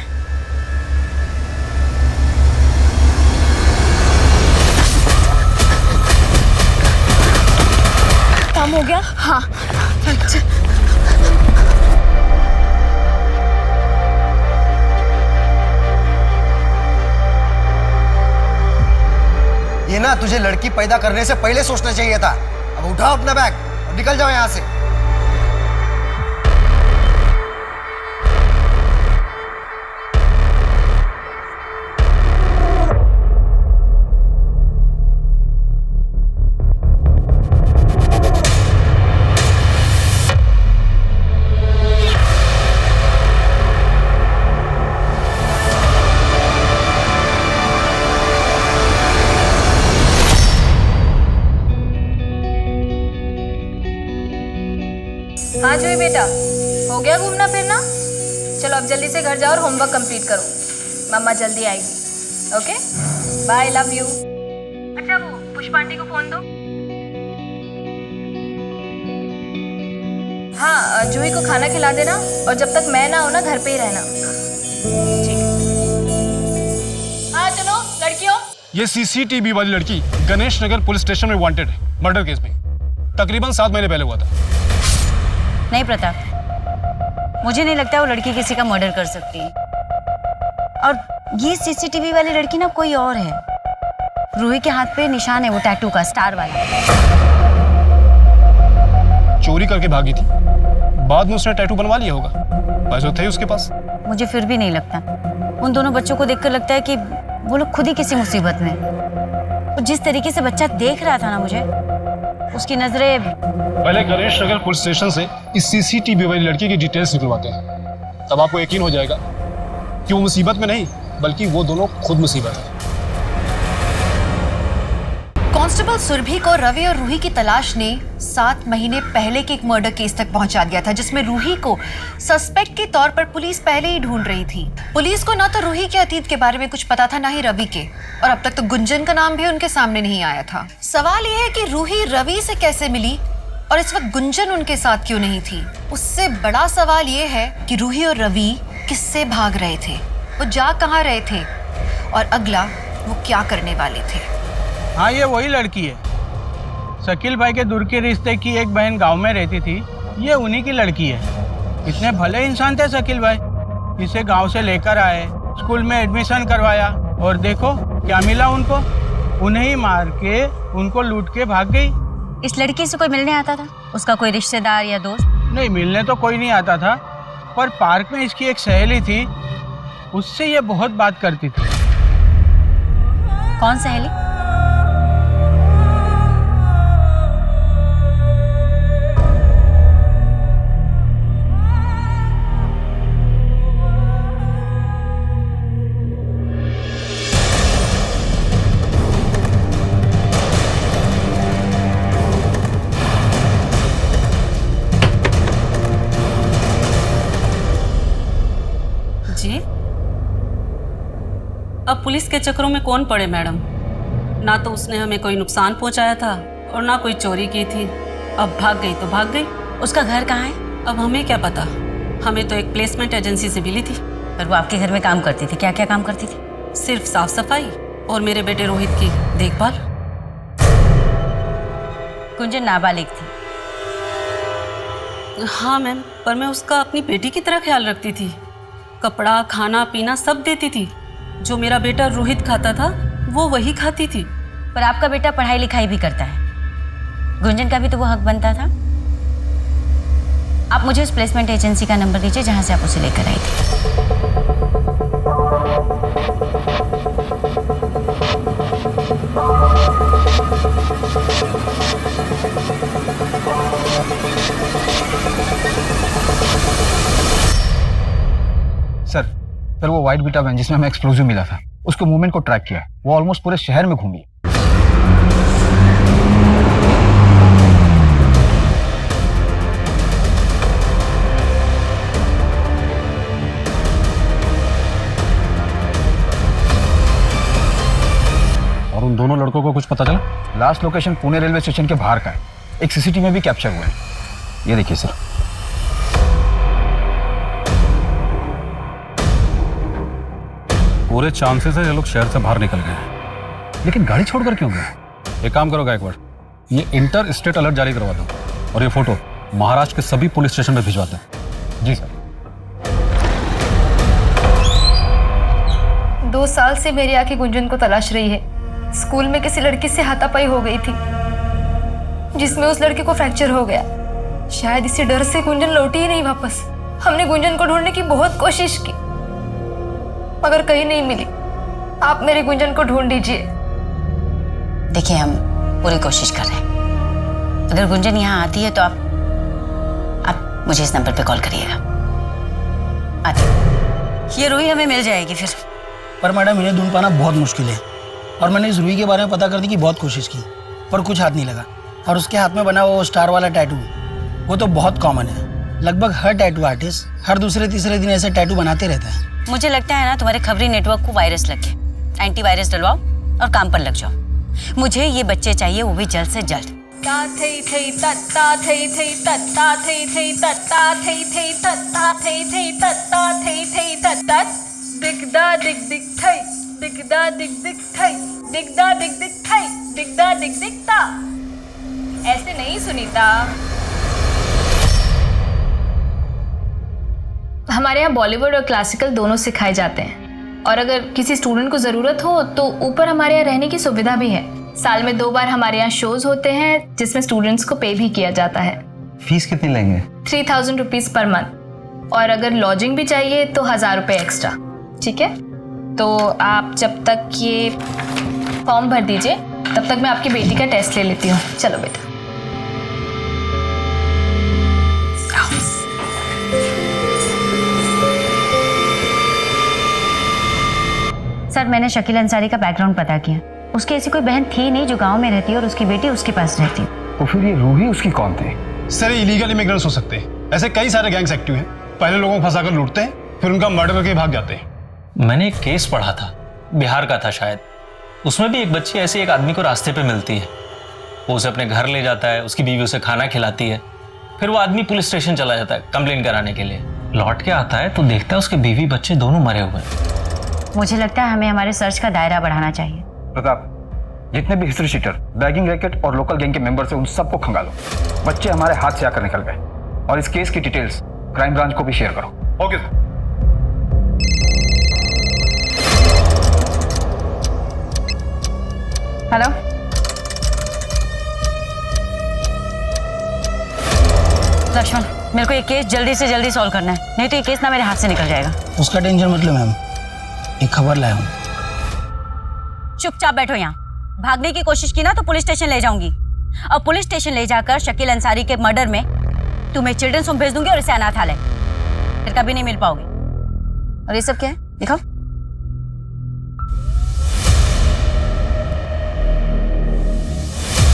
काम हो गया? हाँ ये ना तुझे लड़की पैदा करने से पहले सोचना चाहिए था। अब उठाओ अपना बैग और निकल जाओ यहाँ से। हाँ जोई बेटा, हो गया घूमना फिरना? चलो अब जल्दी से घर जाओ और होमवर्क कंप्लीट करो, मम्मा जल्दी आएगी। Okay bye, love you. अच्छा वो पुष्पा आंटी को फोन दो। हाँ जूही को खाना खिला देना, और जब तक मैं ना हो ना घर पे ही रहना। ठीक है। हाँ चलो लड़कियों। ये सीसीटीवी वाली लड़की गणेश नगर पुलिस स्टेशन में वांटेड है मर्डर केस में। तकरीबन 7 महीने पहले हुआ था। नहीं प्रताप, मुझे नहीं लगता वो लड़की किसी का मर्डर कर सकती है। और ये सीसीटीवी वाली लड़की ना कोई और है। रूही के हाथ पे निशान है वो टैटू का, स्टार वाला। चोरी करके भागी थी, बाद में उसने टैटू बनवा लिया होगा, पैसे थे उसके पास। मुझे फिर भी नहीं लगता। उन दोनों बच्चों को देखकर लगता है कि वो लोग खुद ही किसी मुसीबत में। तो जिस तरीके से बच्चा देख रहा था ना मुझे, उसकी नजरें। पहले गणेश नगर पुलिस स्टेशन से इस सीसीटीवी वाली लड़की की डिटेल्स निकलवाते हैं, तब आपको यकीन हो जाएगा कि वो मुसीबत में नहीं बल्कि वो दोनों खुद मुसीबत है। कांस्टेबल सुरभि को रवि और रूही की तलाश ने 7 महीने पहले के एक मर्डर केस तक पहुंचा दिया था, जिसमें रूही को सस्पेक्ट के तौर पर पुलिस पहले ही ढूंढ रही थी। पुलिस को ना तो रूही के अतीत के बारे में कुछ पता था, ना ही रवि के, और अब तक तो गुंजन का नाम भी उनके सामने नहीं आया था। सवाल यह है कि रूही रवि से कैसे मिली और इस वक्त गुंजन उनके साथ क्यों नहीं थी। उससे बड़ा सवाल यह है कि रूही और रवि किससे भाग रहे थे, वो जा कहाँ रहे थे, और अगला वो क्या करने वाले थे। हाँ ये वही लड़की है। शकील भाई के दूर के रिश्ते की एक बहन गांव में रहती थी, ये उन्हीं की लड़की है। इतने भले इंसान थे शकील भाई, इसे गांव से लेकर आए, स्कूल में एडमिशन करवाया, और देखो क्या मिला उनको, उन्हें ही मार के उनको लूट के भाग गई। इस लड़की से कोई मिलने आता था? उसका कोई रिश्तेदार या दोस्त? नहीं, मिलने तो कोई नहीं आता था, पर पार्क में इसकी एक सहेली थी, उससे ये बहुत बात करती थी। कौन सहेली? जी अब पुलिस के चक्करों में कौन पड़े मैडम। ना तो उसने हमें कोई नुकसान पहुंचाया था और ना कोई चोरी की थी। अब भाग गई तो भाग गई। उसका घर कहाँ है? अब हमें क्या पता, हमें तो एक प्लेसमेंट एजेंसी से मिली थी। पर वो आपके घर में काम करती थी? क्या क्या काम करती थी? सिर्फ साफ सफाई और मेरे बेटे रोहित की देखभाल। गुंजन नाबालिग थी, हाँ मैम, पर मैं उसका अपनी बेटी की तरह ख्याल रखती थी। कपड़ा, खाना पीना सब देती थी। जो मेरा बेटा रोहित खाता था वो वही खाती थी। पर आपका बेटा पढ़ाई लिखाई भी करता है, गुंजन का भी तो वो हक बनता था। आप मुझे उस प्लेसमेंट एजेंसी का नंबर दीजिए जहां से आप उसे लेकर आई थी। सर वो वाइट बीटा वैन जिसमें हमें एक्सप्लोजिव मिला था, उसको मूवमेंट को ट्रैक किया। वो ऑलमोस्ट पूरे शहर में घूमी। और उन दोनों लड़कों को कुछ पता चला? Last location Pune railway station के बाहर का है। एक सीसीटीवी में भी कैप्चर हुआ है। ये देखिए सर। पूरे चांसेस है ये लोग शहर से बाहर निकल गए हैं। लेकिन गाड़ी छोड़कर क्यों गए? एक काम करो गायकवाड़, ये इंटर स्टेट अलर्ट जारी करवा दो और ये फोटो महाराष्ट्र के सभी पुलिस स्टेशन में भिजवा दो। जी सर। 2 साल से मेरी आंखें गुंजन को तलाश रही है। स्कूल में किसी लड़की से हाथापाई हो गई थी जिसमें उस लड़के को फ्रैक्चर हो गया। शायद इसी डर से गुंजन लौटी ही नहीं वापस। हमने गुंजन को ढूंढने की बहुत कोशिश की मगर कहीं नहीं मिली। आप मेरी गुंजन को ढूंढ दीजिए। देखिए, हम पूरी कोशिश कर रहे हैं। अगर गुंजन यहाँ आती है तो आप मुझे इस नंबर पे कॉल करिएगा। आती ये रूही हमें मिल जाएगी फिर। पर मैडम, इन्हें ढूंढ पाना बहुत मुश्किल है और मैंने इस रूही के बारे में पता करने की बहुत कोशिश की पर कुछ हाथ नहीं लगा। और उसके हाथ में बना वो स्टार वाला टैटू, वो तो बहुत कॉमन है। लगभग हर टैटू आर्टिस्ट हर दूसरे तीसरे दिन ऐसे टैटू बनाते रहता है। मुझे लगता है ना तुम्हारे खबरी नेटवर्क को वायरस लग गया। एंटीवायरस डलवाओ और काम पर लग जाओ। मुझे ये बच्चे चाहिए, वो भी जल्द से जल्द। दिगदा दिग दिग थई, दिगदा दिग दिग थई, दिगदा दिग दिग थई, दिगदा दिग दिगता। ऐसे नहीं सुनीता। हमारे यहाँ बॉलीवुड और क्लासिकल दोनों सिखाए जाते हैं और अगर किसी स्टूडेंट को ज़रूरत हो तो ऊपर हमारे यहाँ रहने की सुविधा भी है। साल में 2 बार हमारे यहाँ शोज होते हैं जिसमें स्टूडेंट्स को पे भी किया जाता है। फीस कितनी लेंगे? 3000 रुपीज़ पर मंथ और अगर लॉजिंग भी चाहिए तो 1000 रुपये एक्स्ट्रा। ठीक है, तो आप जब तक ये फॉर्म भर दीजिए तब तक मैं आपकी बेटी का टेस्ट ले लेती हूँ। चलो बेटा। सर, मैंने शकील अंसारी का बैकग्राउंड पता किया। उसकी ऐसी कोई बहन थी नहीं जो गांव में रहती है और उसकी बेटी उसके पास रहती है। तो फिर ये रूही उसकी कौन थी? सर, इलीगल इमिग्रेंट्स हो सकते हैं। ऐसे कई सारे गैंग्स एक्टिव हैं। पहले लोगों को फंसाकर लूटते हैं फिर उनका मर्डर करके भाग जाते हैं। मैंने एक केस पढ़ा था, बिहार का था शायद। उसमें भी एक बच्ची ऐसे एक आदमी को रास्ते पे मिलती है। वो उसे अपने घर ले जाता है, उसकी बीवी उसे खाना खिलाती है। फिर वो आदमी पुलिस स्टेशन चला जाता है कंप्लेन कराने के लिए। लौट के आता है तो देखता है उसके बीवी बच्चे दोनों मरे हुए हैं। मुझे लगता है हमें हमारे सर्च का दायरा बढ़ाना चाहिए। प्रताप, जितने भी हिस्ट्री शीटर, बैगिंग रैकेट और लोकल गैंग के मेंबर्स हैं उन सबको खंगालो। बच्चे हमारे हाथ से आकर निकल गए और इस केस की डिटेल्स क्राइम ब्रांच को भी शेयर करो। Okay sir. हेलो, लक्ष्मण, मेरे को ये केस जल्दी से जल्दी सॉल्व करना है, नहीं तो ये केस ना मेरे हाथ से निकल जाएगा। उसका टेंशन मत लो मैम, एक खबर लाया हूँ। चुपचाप बैठो यहाँ। भागने की कोशिश की ना तो पुलिस स्टेशन ले जाऊंगी और पुलिस स्टेशन ले जाकर शकील अंसारी के मर्डर में तुम्हें चिल्ड्रंस होम भेज दूंगी और इसे अनाथालय। फिर कभी नहीं मिल पाओगे। और ये सब क्या है दिखाओ।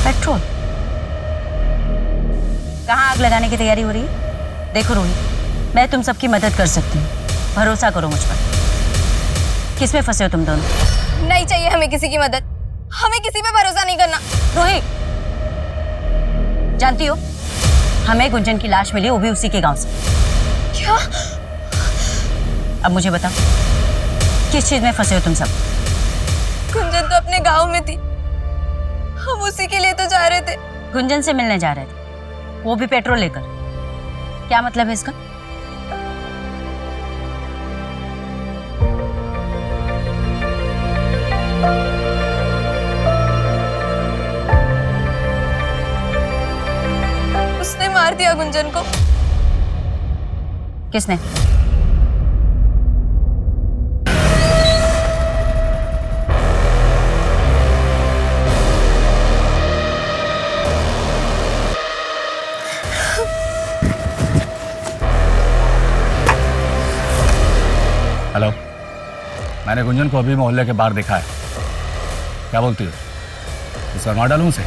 पेट्रोल। कहाँ आग लगाने की तैयारी हो रही है? देखो रोही, मैं तुम सबकी मदद कर सकती हूँ, भरोसा करो मुझ पर। किसमें फंसे हो तुम दोनों? नहीं चाहिए हमें किसी की मदद, हमें किसी पे भरोसा नहीं करना। रोही, जानती हो हमें गुंजन की लाश मिली, वो भी उसी के गांव से। क्या? अब मुझे बताओ किस चीज में फंसे हो तुम सब? गुंजन तो अपने गांव में थी, हम उसी के लिए तो जा रहे थे। गुंजन से मिलने जा रहे थे, वो भी पेट्रोल लेकर। क्या मतलब है इसका? उसने मार दिया गुंजन को। किसने? हेलो, मैंने गुंजन को अभी मोहल्ले के बाहर देखा है। क्या बोलती हो? इस बार मार डालूं उसे?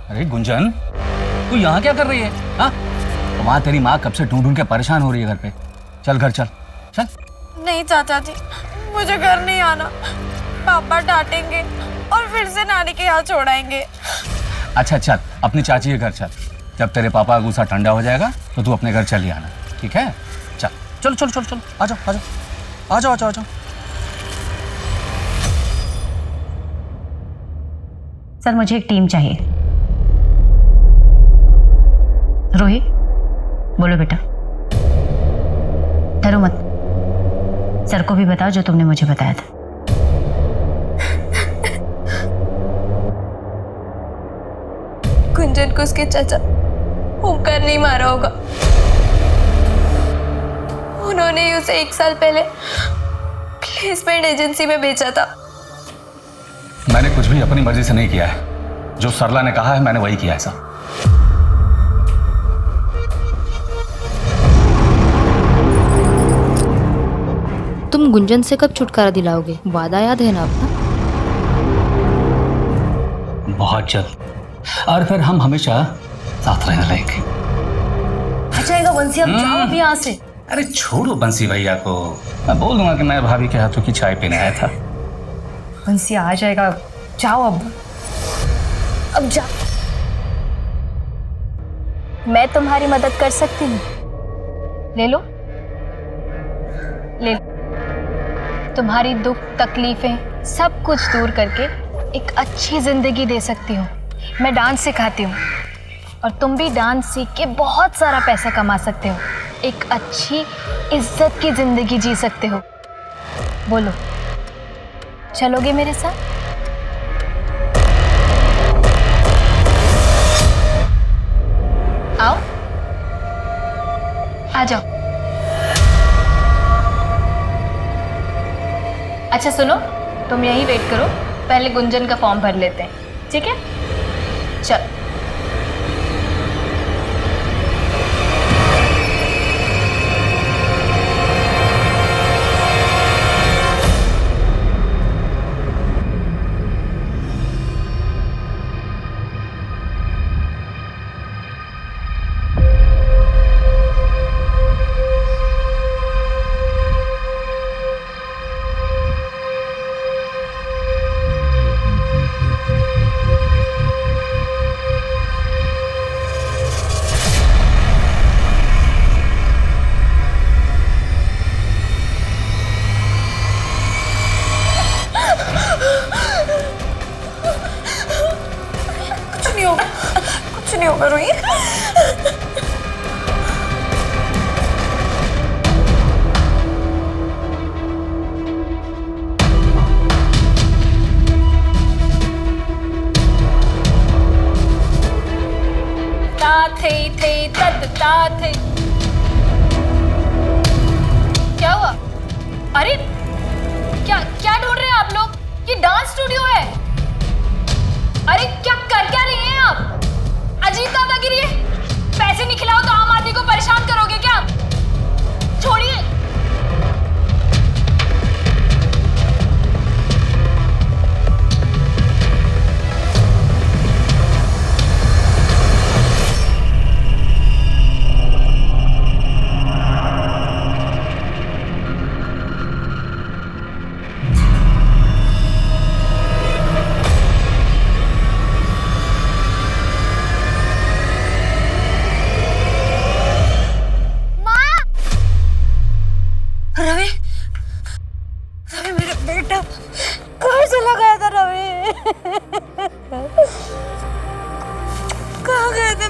अरे गुंजन, तू यहाँ क्या कर रही है? हाँ, वहाँ तेरी माँ कब से ढूंढ ढूंढ के परेशान हो रही है घर पे। चल घर चल चल। नहीं चाचा जी, मुझे घर नहीं आना। पापा डांटेंगे और फिर से नानी के यहाँ छोड़ाएंगे। अच्छा चल, अपनी चाची के घर चल। जब तेरे पापा का गुस्सा ठंडा हो जाएगा तो तू अपने घर चल ही आना, ठीक है? चल चल चल चल चल, आ जाओ आ जाओ आ जाओ आ जाओ आ जाओ। सर मुझे एक टीम चाहिए। रोहित, बोलो बेटा। डरो मत, सर को भी बताओ जो तुमने मुझे बताया था। गुंजन को उसके चाचा ओमकार नहीं मारा होगा। उन्होंने ही उसे 1 साल पहले प्लेसमेंट एजेंसी में बेचा था। मैंने कुछ भी अपनी मर्जी से नहीं किया है। जो सरला ने कहा है मैंने वही किया है सर। तुम गुंजन से कब छुटकारा दिलाओगे? वादा याद है ना अपना? बहुत जल्द, और फिर हम हमेशा साथ रहने लगेंगे। अच्छा आएगा बंसी, अब जाओ अभी यहाँ से। अरे छोड़ो बंसी भैया को, मैं बोल दूंगा कि मैं भाभी के हाथों की चाय पीने आया था। बंसी आ जाएगा, जाओ अब जाओ। मैं तुम्हारी मदद कर सकती हूँ। ले लो, ले लो। तुम्हारी दुख तकलीफें सब कुछ दूर करके एक अच्छी जिंदगी दे सकती हूँ। मैं डांस सिखाती हूँ और तुम भी डांस सीख के बहुत सारा पैसा कमा सकते हो। एक अच्छी इज्जत की जिंदगी जी सकते हो। बोलो, चलोगे मेरे साथ? आओ, आ जाओ। अच्छा सुनो, तुम यहीं वेट करो, पहले गुंजन का फॉर्म भर लेते हैं, ठीक है? चल। कुछ नहीं होगा रोहित। क्या हुआ? अरे क्या ढूंढ रहे हैं आप लोग? ये डांस स्टूडियो है। अरे क्या रहे हैं आप? अजीब दादागिरी है। पैसे नहीं खिलाओ तो आम आदमी को परेशान करोगे क्या? छोड़िए।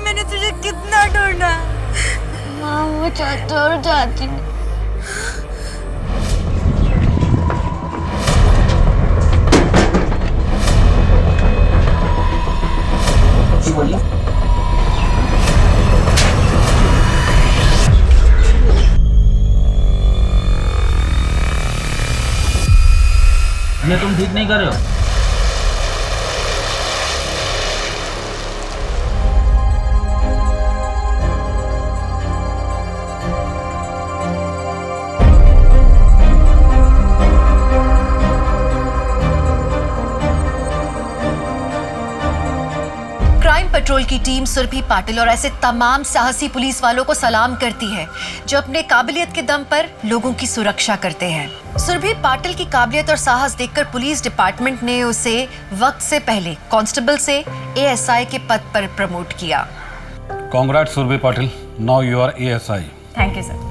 मैंने तुझे कितना ढूंढा। माँ वो चाहते और जाती नहीं। ये तुम ठीक नहीं कर रहे हो। क्राइम पेट्रोल की टीम सुरभि पाटिल और ऐसे तमाम साहसी पुलिस वालों को सलाम करती है जो अपने काबिलियत के दम पर लोगों की सुरक्षा करते हैं। सुरभि पाटिल की काबिलियत और साहस देखकर पुलिस डिपार्टमेंट ने उसे वक्त से पहले कांस्टेबल से एएसआई के पद पर प्रमोट किया। Congrats Surabhi Patil, now you are ASI. Thank you sir.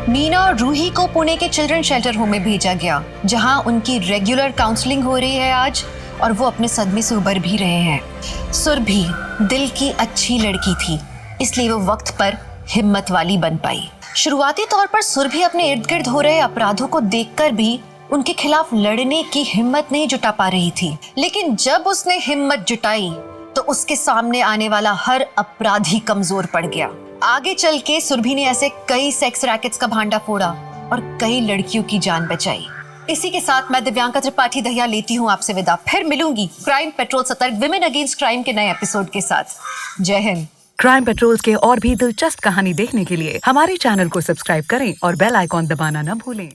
Meena और रूही को पुणे के चिल्ड्रन शेल्टर होम में भेजा गया, जहां उनकी रेगुलर काउंसलिंग हो रही है आज, और वो अपने सदमे से उबर भी रहे हैं। सुरभि दिल की अच्छी लड़की थी, इसलिए वो वक्त पर हिम्मत वाली बन पाई। शुरुआती तौर पर सुरभि अपने इर्द गिर्द हो रहे अपराधों को देखकर भी उनके खिलाफ लड़ने की हिम्मत नहीं जुटा पा रही थी, लेकिन जब उसने हिम्मत जुटाई तो उसके सामने आने वाला हर अपराधी कमजोर पड़ गया। आगे चल के सुरभि ने ऐसे कई सेक्स रैकेट्स का भांडा फोड़ा और कई लड़कियों की जान बचाई। इसी के साथ मैं दिव्यांका त्रिपाठी दहिया लेती हूँ आपसे विदा। फिर मिलूंगी क्राइम पेट्रोल सतर्क विमेन अगेंस्ट क्राइम के नए एपिसोड के साथ। जय हिंद। क्राइम पेट्रोल के और भी दिलचस्प कहानी देखने के लिए हमारे चैनल को सब्सक्राइब करें और बेल आइकॉन दबाना न भूलें।